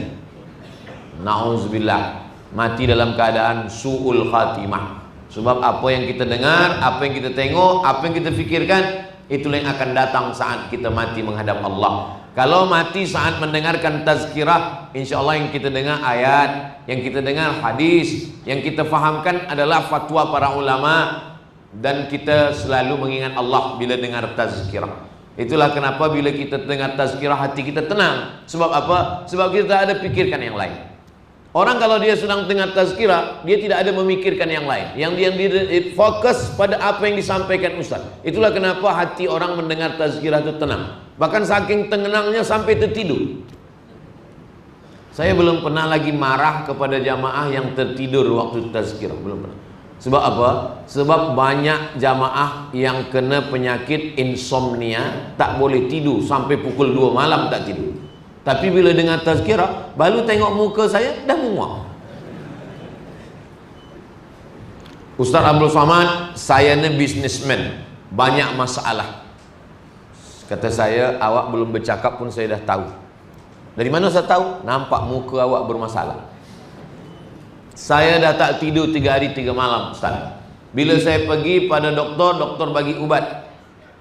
Nauzubillah, mati dalam keadaan su'ul khatimah. Sebab apa yang kita dengar, apa yang kita tengok, apa yang kita fikirkan, itulah yang akan datang saat kita mati menghadap Allah. Kalau mati saat mendengarkan tazkirah, insya Allah yang kita dengar ayat, yang kita dengar hadis, yang kita fahamkan adalah fatwa para ulama, dan kita selalu mengingat Allah bila dengar tazkirah. Itulah kenapa bila kita dengar tazkirah hati kita tenang. Sebab apa? Sebab kita tak ada pikirkan yang lain. Orang kalau dia sedang dengar tazkirah, dia tidak ada memikirkan yang lain. Yang dia fokus pada apa yang disampaikan Ustaz. Itulah kenapa hati orang mendengar tazkirah itu tenang. Bahkan saking tenangnya sampai tertidur. Saya belum pernah lagi marah kepada jamaah yang tertidur waktu tazkirah, belum pernah. Sebab apa? Sebab banyak jamaah yang kena penyakit insomnia, tak boleh tidur sampai pukul 2 malam tak tidur. Tapi bila dengar tazkirah, baru tengok muka saya dah muak. Ustaz Abdul Somad, saya ni businessman, banyak masalah. Kata saya, awak belum bercakap pun saya dah tahu. Dari mana saya tahu? Nampak muka awak bermasalah. Saya dah tak tidur 3 hari 3 malam Ustaz. Bila saya pergi pada doktor, doktor bagi ubat,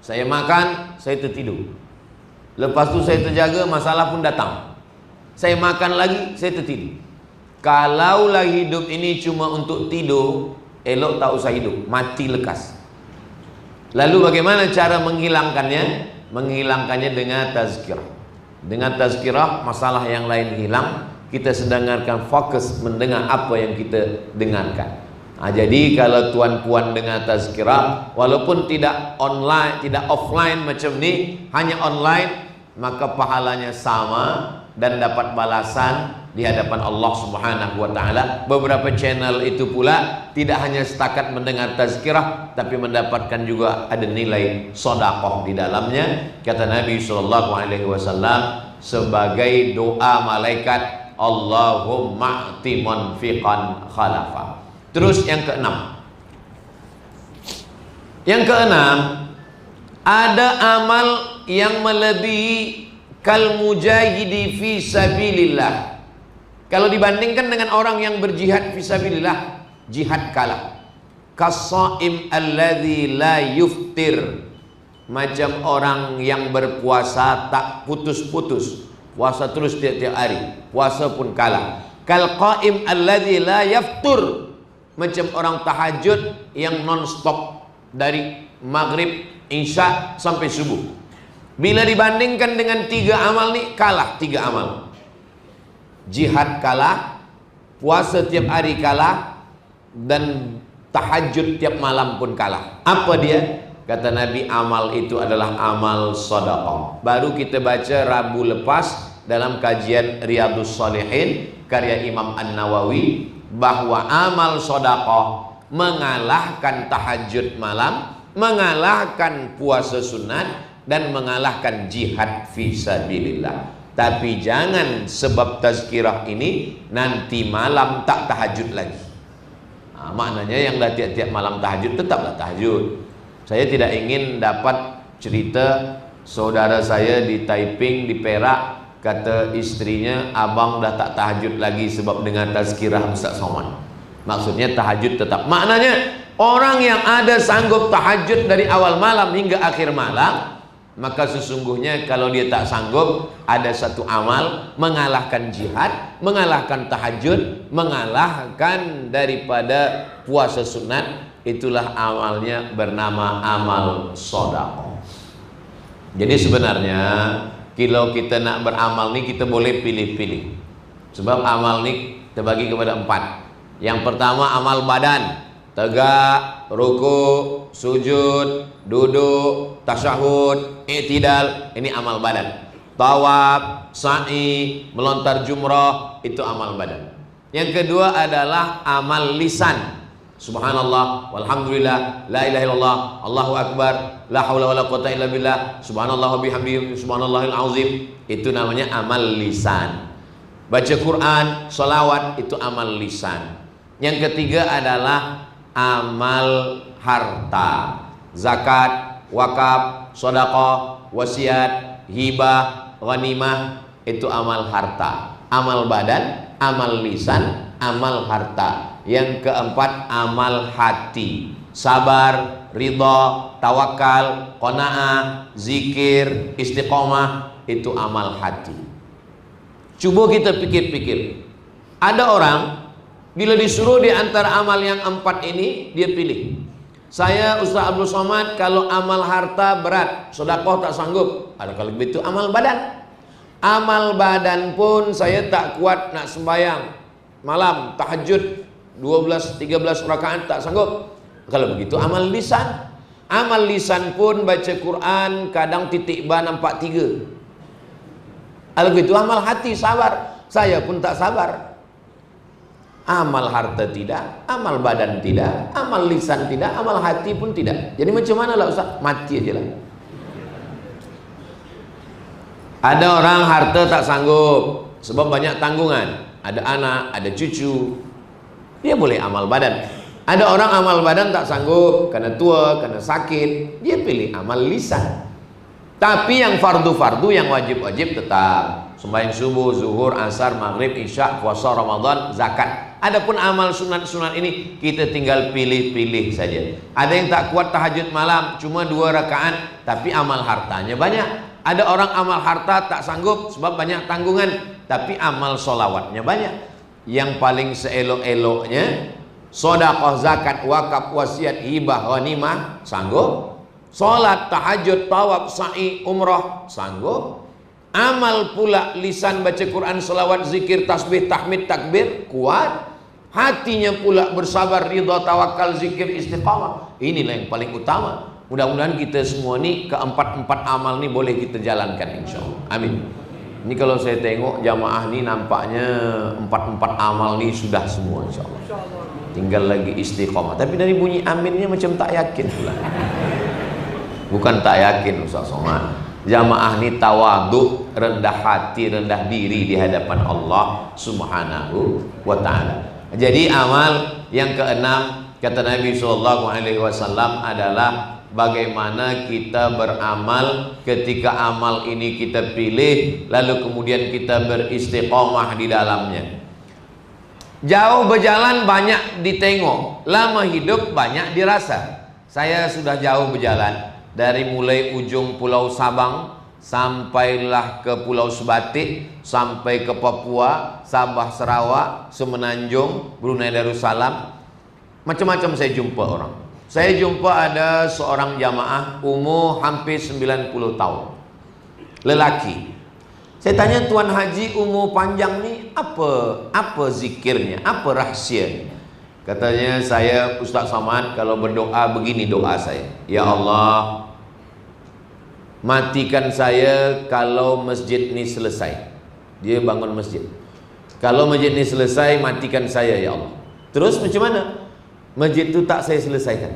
saya makan, saya tertidur. Lepas tu saya terjaga, masalah pun datang. Saya makan lagi, saya tertidur. Kalaulah hidup ini cuma untuk tidur, elok tak usah hidup, mati lekas. Lalu bagaimana cara menghilangkannya? Menghilangkannya dengan tazkirah. Dengan tazkirah, masalah yang lain hilang. Kita sedangkan fokus mendengar apa yang kita dengarkan. Jadi kalau tuan-puan dengar tazkirah, walaupun tidak online, tidak offline macam ni, hanya online, maka pahalanya sama dan dapat balasan di hadapan Allah Subhanahu wa taala. Beberapa channel itu pula tidak hanya setakat mendengar tazkirah, tapi mendapatkan juga ada nilai sedekah di dalamnya. Kata Nabi sallallahu alaihi wasallam sebagai doa malaikat, Allahumma a'ti munfiqan khalafa. Terus yang keenam. Yang keenam, ada amal yang melebihi kal mujahidi fi sabilillah. Kalau dibandingkan dengan orang yang berjihad fi sabilillah, jihad kalah. Kas-shaim alladzi la yuftir. Macam orang yang berpuasa tak putus-putus. Puasa terus tiap-tiap hari, puasa pun kalah. Kal qaim alladzi la yaftur. Macam orang tahajud yang non-stop dari maghrib, isya sampai subuh. Bila dibandingkan dengan 3 amal ni, kalah 3 amal. Jihad kalah, puasa tiap hari kalah, dan tahajud tiap malam pun kalah. Apa dia? Kata Nabi, amal itu adalah amal sedekah. Baru kita baca Rabu lepas dalam kajian Riyadhus Shalihin karya Imam An-Nawawi, bahwa amal sedekah mengalahkan tahajud malam, mengalahkan puasa sunat dan mengalahkan jihad fisabilillah. Tapi jangan sebab tazkirah ini nanti malam tak tahajud lagi. Maknanya yang dah tiap-tiap malam tahajud tetaplah tahajud. Saya tidak ingin dapat cerita saudara saya di Taiping, di Perak, kata istrinya, abang dah tak tahajud lagi sebab dengan tazkirah Ustaz Somad. Maksudnya tahajud tetap. Maknanya orang yang ada sanggup tahajud dari awal malam hingga akhir malam, maka sesungguhnya kalau dia tak sanggup, ada satu amal mengalahkan jihad, mengalahkan tahajud, mengalahkan daripada puasa sunat. Itulah amalnya bernama amal sedekah. Jadi sebenarnya kalau kita nak beramal ni, kita boleh pilih-pilih. Sebab amal ni terbagi kepada 4. Yang pertama amal badan, tegak, ruku, sujud, duduk, tasyahud, i'tidal, ini amal badan. Tawaf, sa'i, melontar jumrah, itu amal badan. Yang kedua adalah amal lisan. Subhanallah, walhamdulillah, la ilaha illallah, Allahu akbar, la haula wala quwata illa billah, subhanallah wa bihamdihi, subhanallahil azim. Itu namanya amal lisan. Baca Quran, salawat, itu amal lisan. Yang ketiga adalah amal harta. Zakat, wakaf, sedekah, wasiat, hibah, ghanimah, itu amal harta. Amal badan, amal lisan, amal harta. Yang keempat amal hati. Sabar, ridha, tawakal, qanaah, zikir, istiqomah, itu amal hati. Coba kita pikir-pikir. Ada orang bila disuruh di antara amal yang 4 ini, dia pilih. Saya Ustaz Abdul Somad, kalau amal harta berat, sedekah tak sanggup. Ada kalau begitu amal badan. Amal badan pun saya tak kuat nak sembahyang malam, tahajud 12-13 rakaat tak sanggup. Kalau begitu amal lisan. Amal lisan pun baca Quran kadang titik ba nampak 3. Kalau begitu amal hati, sabar. Saya pun tak sabar. Amal harta tidak, amal badan tidak, amal lisan tidak, amal hati pun tidak. Jadi macam mana lah Ustaz? Mati aja lah. Ada orang harta tak sanggup sebab banyak tanggungan. Ada anak, ada cucu, dia boleh amal badan. Ada orang amal badan tak sanggup karena tua, karena sakit, dia pilih amal lisan. Tapi yang fardu-fardu, yang wajib-wajib tetap sembahyang subuh, zuhur, asar, maghrib, isya, puasa Ramadan, zakat. Adapun amal sunat-sunat ini kita tinggal pilih-pilih saja. Ada yang tak kuat tahajud malam, cuma 2 rakaat, tapi amal hartanya banyak. Ada orang amal harta tak sanggup sebab banyak tanggungan, tapi amal solawatnya banyak. Yang paling seelok-eloknya sedekah, zakat, wakaf, wasiat, hibah, ghanimah, sanggup. Salat, tahajud, tawaf, sa'i, umrah, sanggup. Amal pula lisan baca Quran, selawat, zikir, tasbih, tahmid, takbir, kuat. Hatinya pula bersabar, ridha, tawakal, zikir, istiqamah. Inilah yang paling utama. Mudah-mudahan kita semua ni keempat-empat amal ni boleh kita jalankan insyaallah. Amin. Ini kalau saya tengok jamaah ni nampaknya 4-4 amal ni sudah semua insyaallah. Tinggal lagi istiqamah. Tapi dari bunyi aminnya macam tak yakin pula. Bukan tak yakin Ustaz Somad. Jamaah ni tawadhu, rendah hati, rendah diri di hadapan Allah Subhanahu wa taala. Jadi amal yang keenam kata Nabi SAW adalah bagaimana kita beramal ketika amal ini kita pilih lalu kemudian kita beristiqomah di dalamnya. Jauh berjalan banyak ditengok, lama hidup banyak dirasa. Saya sudah jauh berjalan dari mulai ujung Pulau Sabang sampailah ke Pulau Sebatik, sampai ke Papua, Sabah, Sarawak, Semenanjung, Brunei Darussalam. Macam-macam saya jumpa orang. Saya jumpa ada seorang jamaah umur hampir 90 tahun, lelaki. Saya tanya, Tuan Haji umur panjang ni apa zikirnya, apa rahsianya? Katanya, saya Ustaz Somad kalau berdoa begini doa saya, ya Allah, matikan saya kalau masjid ni selesai. Dia bangun masjid. Kalau masjid ni selesai, matikan saya ya Allah. Terus macam mana? Masjid tu tak saya selesaikan.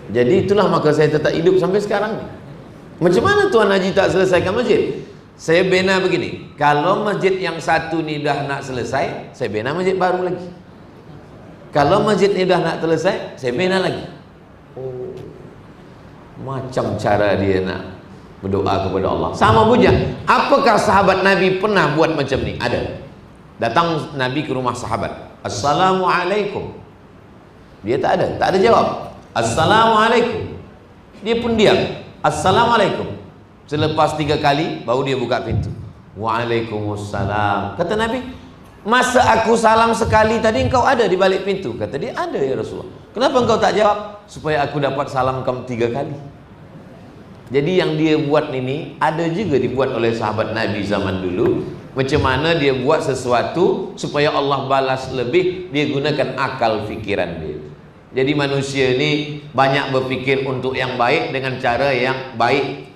Jadi itulah maka saya tetap hidup sampai sekarang nih. Macam mana Tuan Haji tak selesaikan masjid? Saya bina begini, kalau masjid yang satu ni dah nak selesai, saya bina masjid baru lagi. Kalau masjid ni dah nak selesai, saya bina lagi. Oh, macam cara dia nak berdoa kepada Allah. Sama punya, apakah sahabat Nabi pernah buat macam ni? Ada. Datang Nabi ke rumah sahabat, Assalamualaikum. Dia tak ada jawab. Assalamualaikum. Dia pun diam. Assalamualaikum. Selepas 3 kali baru dia buka pintu. Waalaikumsalam. Kata Nabi, masa aku salam sekali tadi engkau ada di balik pintu? Kata dia, ada ya Rasulullah. Kenapa engkau tak jawab? Supaya aku dapat salam kamu 3 kali. Jadi yang dia buat ini ada juga dibuat oleh sahabat Nabi zaman dulu. Macam mana dia buat sesuatu supaya Allah balas lebih, dia gunakan akal fikiran dia. Jadi manusia ini banyak berfikir untuk yang baik dengan cara yang baik.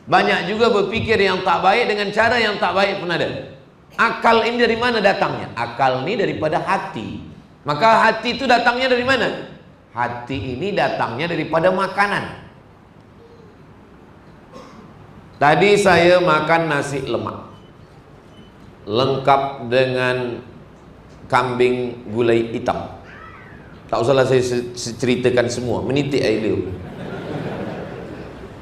Banyak juga berfikir yang tak baik dengan cara yang tak baik pun ada. Akal ini dari mana datangnya? Akal ini daripada hati. Maka hati itu datangnya dari mana? Hati ini datangnya daripada makanan. Tadi saya makan nasi lemak lengkap dengan kambing gulai hitam. Tak usahlah saya ceritakan semua, menitik air liur.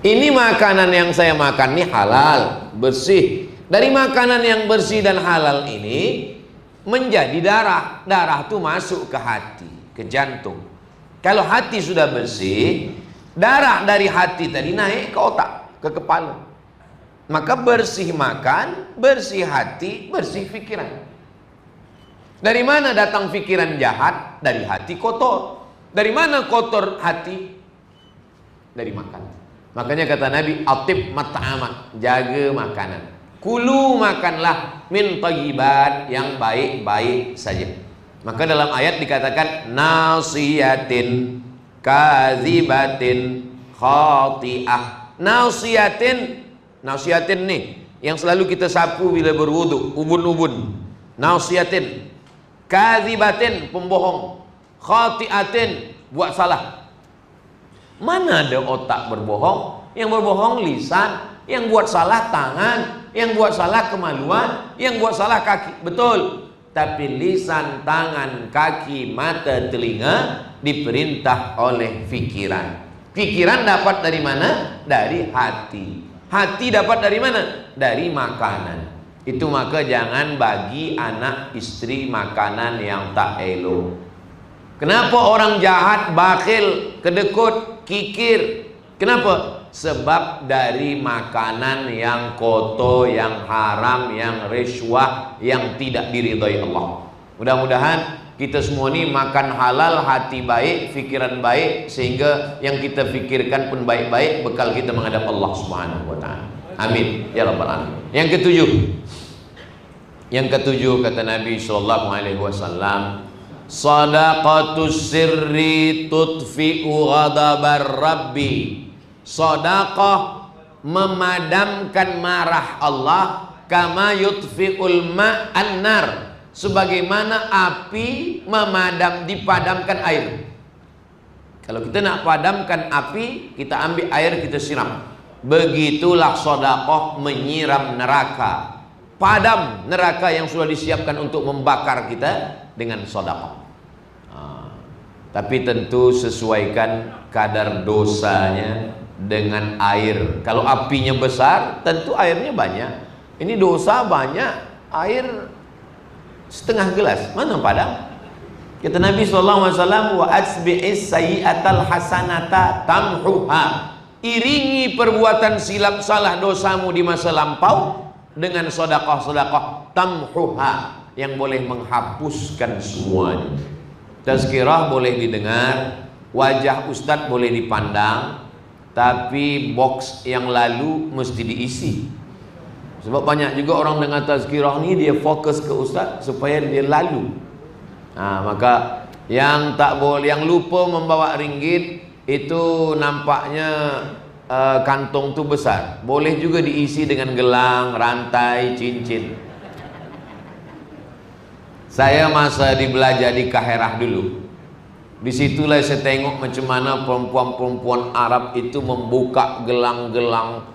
Ini makanan yang saya makan ini halal, bersih. Dari makanan yang bersih dan halal ini menjadi darah. Darah itu masuk ke hati, ke jantung. Kalau hati sudah bersih, darah dari hati tadi naik ke otak, ke kepala. Maka bersih makan, bersih hati, bersih pikiran. Dari mana datang pikiran jahat? Dari hati kotor. Dari mana kotor hati? Dari makan. Makanya kata Nabi, atib mat'amak, jaga makanan. Kulu makanlah min thayyibat, yang baik-baik saja. Maka dalam ayat dikatakan nasiyatin kazibatin khati'ah. Nasiyatin nih yang selalu kita sapu bila berwudu, ubun-ubun. Nasiyatin kazibatin, pembohong. Khati'atin, buat salah. Mana ada otak berbohong? Yang berbohong lisan, yang buat salah tangan, yang buat salah kemaluan, yang buat salah kaki. Betul. Tapi lisan, tangan, kaki, mata, telinga diperintah oleh pikiran. Pikiran dapat dari mana? Dari hati. Hati dapat dari mana? Dari makanan. Itu maka jangan bagi anak istri makanan yang tak elok. Kenapa orang jahat, bakhil, kedekut, kikir? Kenapa? Sebab dari makanan yang kotor, yang haram, yang rishwah, yang tidak diridhai Allah. Mudah-mudahan kita semua ini makan halal, hati baik, fikiran baik, sehingga yang kita fikirkan pun baik-baik, bekal kita menghadap Allah Subhanahu wa taala. Amin ya rabbal alamin. Yang ketujuh kata Nabi sallallahu alaihi wasallam, sadaqatus sirri tutfi'u ghadabar rabbi. Sedekah memadamkan marah Allah, kama yutfi'ul ma'an nar, sebagaimana api dipadamkan air. Kalau kita nak padamkan api, kita ambil air, kita siram. Begitulah sedekah menyiram neraka. Padam neraka yang sudah disiapkan untuk membakar kita dengan sedekah. Tapi tentu sesuaikan kadar dosanya dengan air. Kalau apinya besar, tentu airnya banyak. Ini dosa banyak, air setengah gelas, mana padam? Kata Nabi SAW, wa asbi'is sayyi'atal hasanata tamhuha. Iringi perbuatan silap salah dosamu di masa lampau dengan sedekah-sedekah tamhuha, yang boleh menghapuskan semuanya. Tazkirah boleh didengar, wajah ustadz boleh dipandang, tapi box yang lalu mesti diisi. Sebab banyak juga orang dengar tazkirah ni dia fokus ke ustaz supaya dia lalu. Maka yang tak boleh, yang lupa membawa ringgit itu nampaknya kantong tu besar. Boleh juga diisi dengan gelang, rantai, cincin. Saya masa belajar di Kaherah dulu, Disitulah saya tengok macam mana perempuan-perempuan Arab itu membuka gelang-gelang,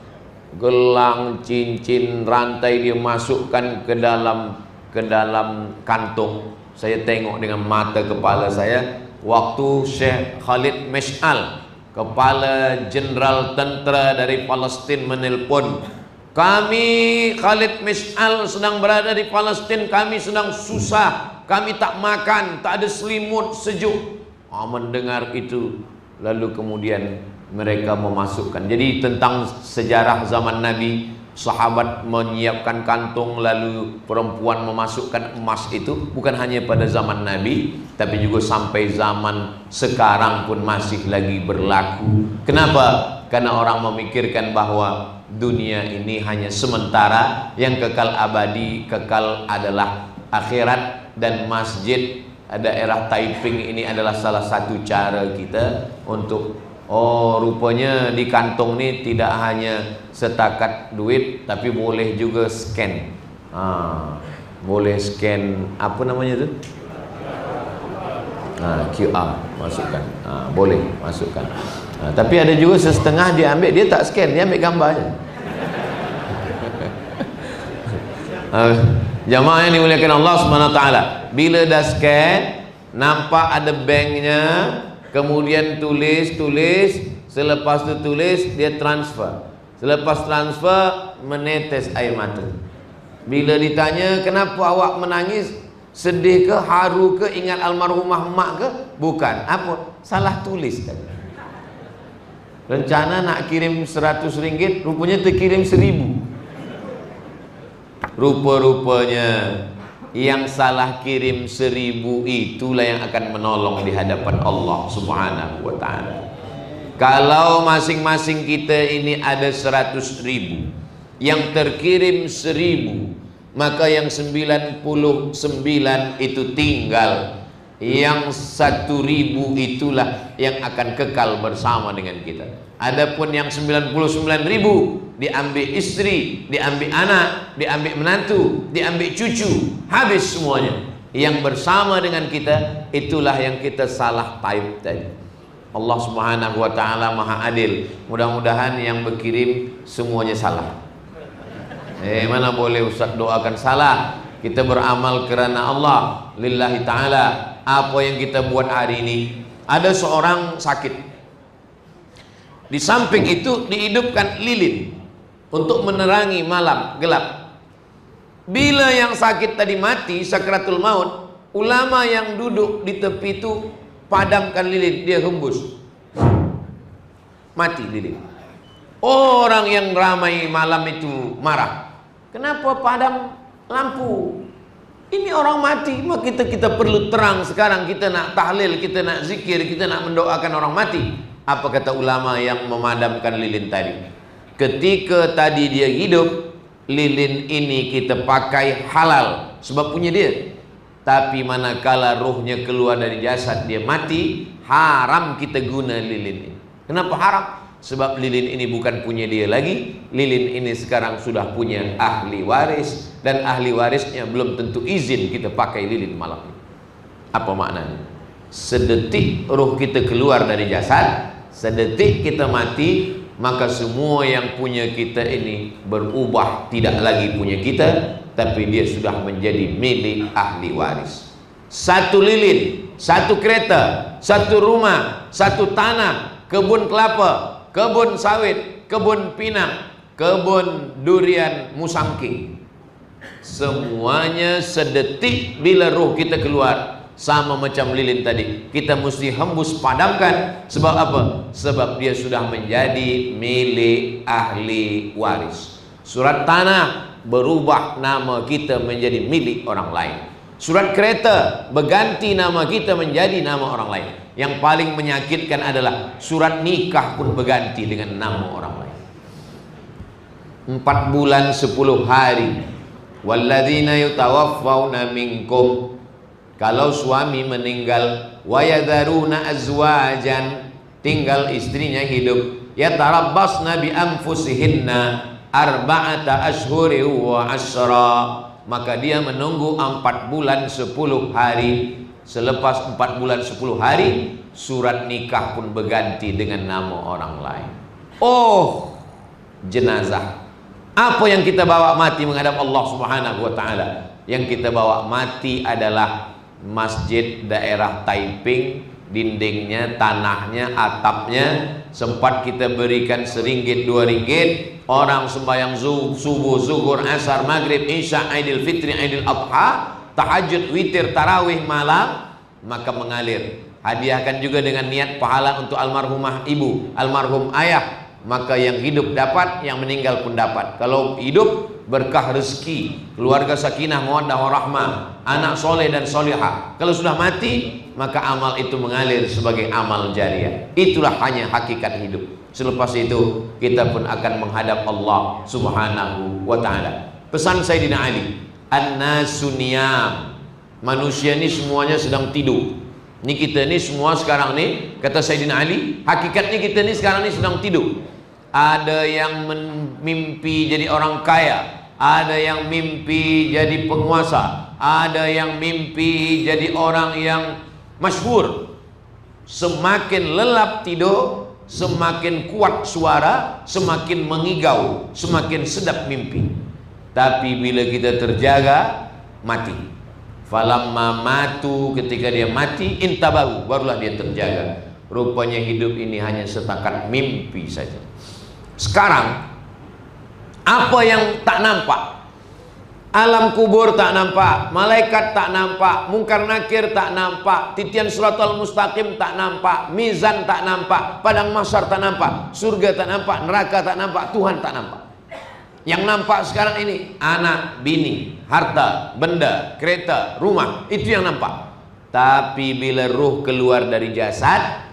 gelang, cincin, rantai, dia masukkan ke dalam kantung. Saya tengok dengan mata kepala saya waktu Syekh Khalid Mash'al, kepala jenderal tentera dari Palestin, menelpon kami. Khalid Mash'al sedang berada di Palestin, kami sedang susah, kami tak makan, tak ada selimut sejuk. Mendengar itu, lalu kemudian mereka memasukkan. Jadi tentang sejarah zaman Nabi, sahabat menyiapkan kantung, lalu perempuan memasukkan emas, itu bukan hanya pada zaman Nabi, tapi juga sampai zaman sekarang pun masih lagi berlaku. Kenapa? Karena orang memikirkan bahwa dunia ini hanya sementara, yang kekal abadi, kekal adalah akhirat. Dan masjid daerah Taiping ini adalah salah satu cara kita untuk, oh rupanya di kantong ini tidak hanya setakat duit, tapi boleh juga scan. Boleh scan, apa namanya itu? QR, masukkan. Boleh masukkan. Tapi ada juga setengah dia ambil, dia tak scan, dia ambil gambarnya. Jamaah yang dimuliakan Allah Subhanahu wa taala, bila dah scan, nampak ada banknya, kemudian tulis, selepas tu tulis, dia transfer. Selepas transfer, menetes air mata. Bila ditanya, kenapa awak menangis? Sedih ke, haru ke, ingat almarhumah mak ke? Bukan. Apa? Salah tulis kan. Rencana nak kirim 100 ringgit, rupanya terkirim 1000. Rupa-rupanya yang salah kirim 1000 itulah yang akan menolong di hadapan Allah Subhanahu wa ta'ala. Kalau masing-masing kita ini ada 100.000, yang terkirim 1000, maka yang 99 itu tinggal. Yang 1000 itulah yang akan kekal bersama dengan kita. Adapun yang 99.000 diambil istri, diambil anak, diambil menantu, diambil cucu, habis semuanya. Yang bersama dengan kita itulah yang kita salah type tadi. Allah Subhanahu wa ta'ala maha adil. Mudah-mudahan yang berkirim semuanya salah. Mana boleh Ustaz doakan salah. Kita beramal kerana Allah, lillahi ta'ala. Apa yang kita buat hari ini. Ada seorang sakit, di samping itu dihidupkan lilin untuk menerangi malam gelap. Bila yang sakit tadi mati sakratul maut, ulama yang duduk di tepi itu padamkan lilin, dia hembus, mati lilin. Orang yang ramai malam itu marah, kenapa padam lampu? Ini orang mati, maka kita perlu terang. Sekarang kita nak tahlil, kita nak zikir, kita nak mendoakan orang mati. Apa kata ulama yang memadamkan lilin tadi? Ketika tadi dia hidup, lilin ini kita pakai halal, sebab punya dia. Tapi manakala rohnya keluar dari jasad, dia mati, haram kita guna lilin ini. Kenapa haram? Sebab lilin ini bukan punya dia lagi. Lilin ini sekarang sudah punya ahli waris, dan ahli warisnya belum tentu izin kita pakai lilin malam ini. Apa maknanya? Sedetik roh kita keluar dari jasad, sedetik kita mati, maka semua yang punya kita ini berubah, tidak lagi punya kita, tapi dia sudah menjadi milik ahli waris. Satu lilin, satu kereta, satu rumah, satu tanah, kebun kelapa, kebun sawit, kebun pinang, kebun durian musangking, semuanya sedetik bila roh kita keluar, sama macam lilin tadi, kita mesti hembus, padamkan. Sebab apa? Sebab dia sudah menjadi milik ahli waris. Surat tanah berubah nama kita menjadi milik orang lain. Surat kereta berganti nama kita menjadi nama orang lain. Yang paling menyakitkan adalah surat nikah pun berganti dengan nama orang lain. 4 bulan 10 hari. Walladzina yutawaffawna minkum, kalau suami meninggal, wa yadharuna azwajan, tinggal istrinya hidup, yatarabbasna bi anfusihinna arba'ata ashhuri wa ashra, maka dia menunggu 4 bulan 10 hari Selepas 4 bulan 10 hari, surat nikah pun berganti dengan nama orang lain. Oh, jenazah. Apa yang kita bawa mati menghadap Allah Subhanahu wa taala? Yang kita bawa mati adalah masjid daerah Taiping, dindingnya, tanahnya, atapnya sempat kita berikan RM1, RM2. Orang sembahyang subuh, zuhur, asar, maghrib, isya, Aidil Fitri, Aidil Adha, tahajud, witir, tarawih malam, maka mengalir. Hadiahkan juga dengan niat pahala untuk almarhumah ibu, almarhum ayah. Maka yang hidup dapat, yang meninggal pun dapat. Kalau hidup berkah rezeki, keluarga sakinah, mawaddah warahmah, anak soleh dan solihah. Kalau sudah mati, maka amal itu mengalir sebagai amal jariah. Itulah hanya hakikat hidup. Selepas itu kita pun akan menghadap Allah Subhanahu wa ta'ala. Pesan Sayyidina Ali, an-nasu niyam, manusia ini semuanya sedang tidur. Ini kita ini semua sekarang ini, kata Sayyidina Ali, hakikatnya kita ini sekarang ini sedang tidur. Ada yang mimpi jadi orang kaya, ada yang mimpi jadi penguasa, ada yang mimpi jadi orang yang masyhur. Semakin lelap tidur, semakin kuat suara, semakin mengigau, semakin sedap mimpi. Tapi bila kita terjaga, mati. Falamma matu, ketika dia mati, intabahu, barulah dia terjaga. Rupanya hidup ini hanya setakat mimpi saja. Sekarang, apa yang tak nampak? Alam kubur tak nampak, malaikat tak nampak, mungkar nakir tak nampak, titian siratal mustaqim tak nampak, mizan tak nampak, padang mahsyar tak nampak, surga tak nampak, neraka tak nampak, Tuhan tak nampak. Yang nampak sekarang ini anak, bini, harta, benda, kereta, rumah, itu yang nampak. Tapi bila ruh keluar dari jasad,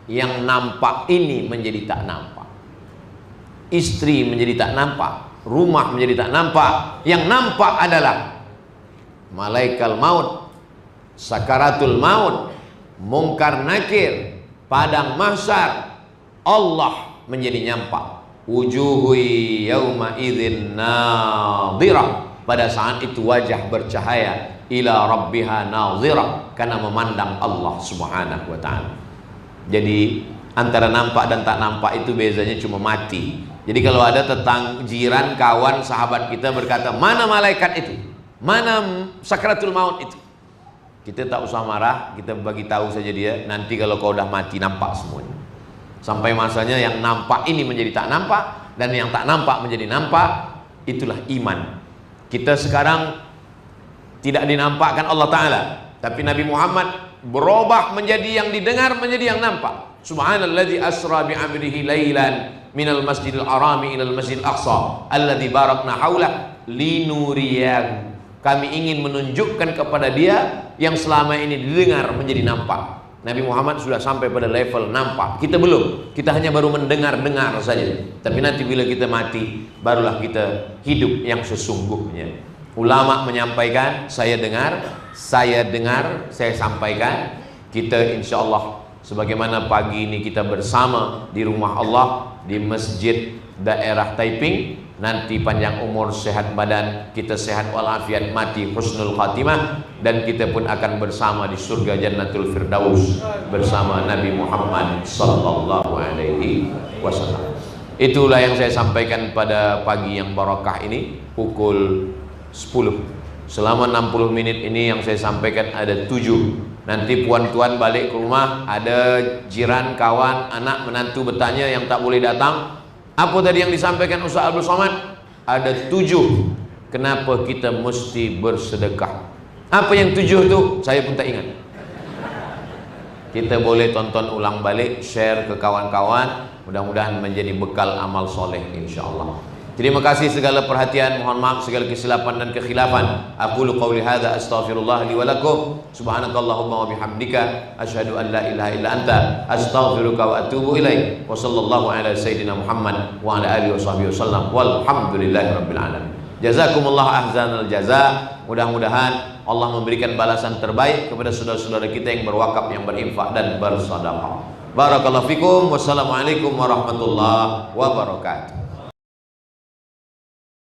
yang nampak ini menjadi tak nampak. Istri menjadi tak nampak, rumah menjadi tak nampak. Yang nampak adalah malaikat maut, sakaratul maut, mungkar nakir, padang mahsyar. Allah menjadi nampak. Wujuhu yauma idzin nadhirah, pada saat itu wajah bercahaya, ila rabbiha nadhirah, karena memandang Allah Subhanahu wa ta'ala. Jadi antara nampak dan tak nampak itu bezanya cuma mati. Jadi kalau ada tetangga, jiran, kawan, sahabat kita berkata, mana malaikat itu, mana sakratul maut itu, kita tak usah marah, kita bagi tahu saja dia, nanti kalau kau udah mati nampak semuanya. Sampai masanya yang nampak ini menjadi tak nampak, dan yang tak nampak menjadi nampak. Itulah iman. Kita sekarang tidak dinampakkan Allah Ta'ala, tapi Nabi Muhammad berubah menjadi yang didengar, menjadi yang nampak. Subhanalladzi asra bi'amrihi lailan minal masjidil harami ilal masjidil aqsa alladzi barakna haulah linuriyahu. Kami ingin menunjukkan kepada dia yang selama ini didengar menjadi nampak. Nabi Muhammad sudah sampai pada level nampak. Kita belum. Kita hanya baru mendengar-dengar saja. Tapi nanti bila kita mati, barulah kita hidup yang sesungguhnya. Ulama menyampaikan, saya dengar, saya sampaikan. Kita insya Allah, sebagaimana pagi ini kita bersama di rumah Allah, di masjid daerah Taiping. Nanti panjang umur, sehat badan, kita sehat walafiat, mati husnul khatimah, dan kita pun akan bersama di surga Jannatul Firdaus bersama Nabi Muhammad sallallahu alaihi wasallam. Itulah yang saya sampaikan pada pagi yang barakah ini, pukul 10. Selama 60 menit ini yang saya sampaikan ada 7. Nanti puan-tuan balik ke rumah, ada jiran, kawan, anak, menantu bertanya yang tak boleh datang, apa tadi yang disampaikan Ustaz Abdul Somad? Ada 7. Kenapa kita mesti bersedekah? Apa yang 7 itu? Saya pun tak ingat. Kita boleh tonton ulang balik, share ke kawan-kawan, mudah-mudahan menjadi bekal amal soleh insyaAllah. Terima kasih segala perhatian, mohon maaf segala kesilapan dan kekhilafan. Aqulu qawli hadza astaghfirullah li wa lakum. Subhanakallahumma wa bihamdika asyhadu an la ilaha illa anta astaghfiruka wa atubu ilaik. Wa sallallahu ala sayyidina Muhammad wa ala alihi washabbihi wasallam. Walhamdulillahi rabbil alamin. Jazakumullah ahsanal jaza. Mudah-mudahan Allah memberikan balasan terbaik kepada saudara-saudara kita yang berwakaf, yang berinfak dan bersedekah. Barakallahu fikum. Wassalamualaikum warahmatullahi wabarakatuh.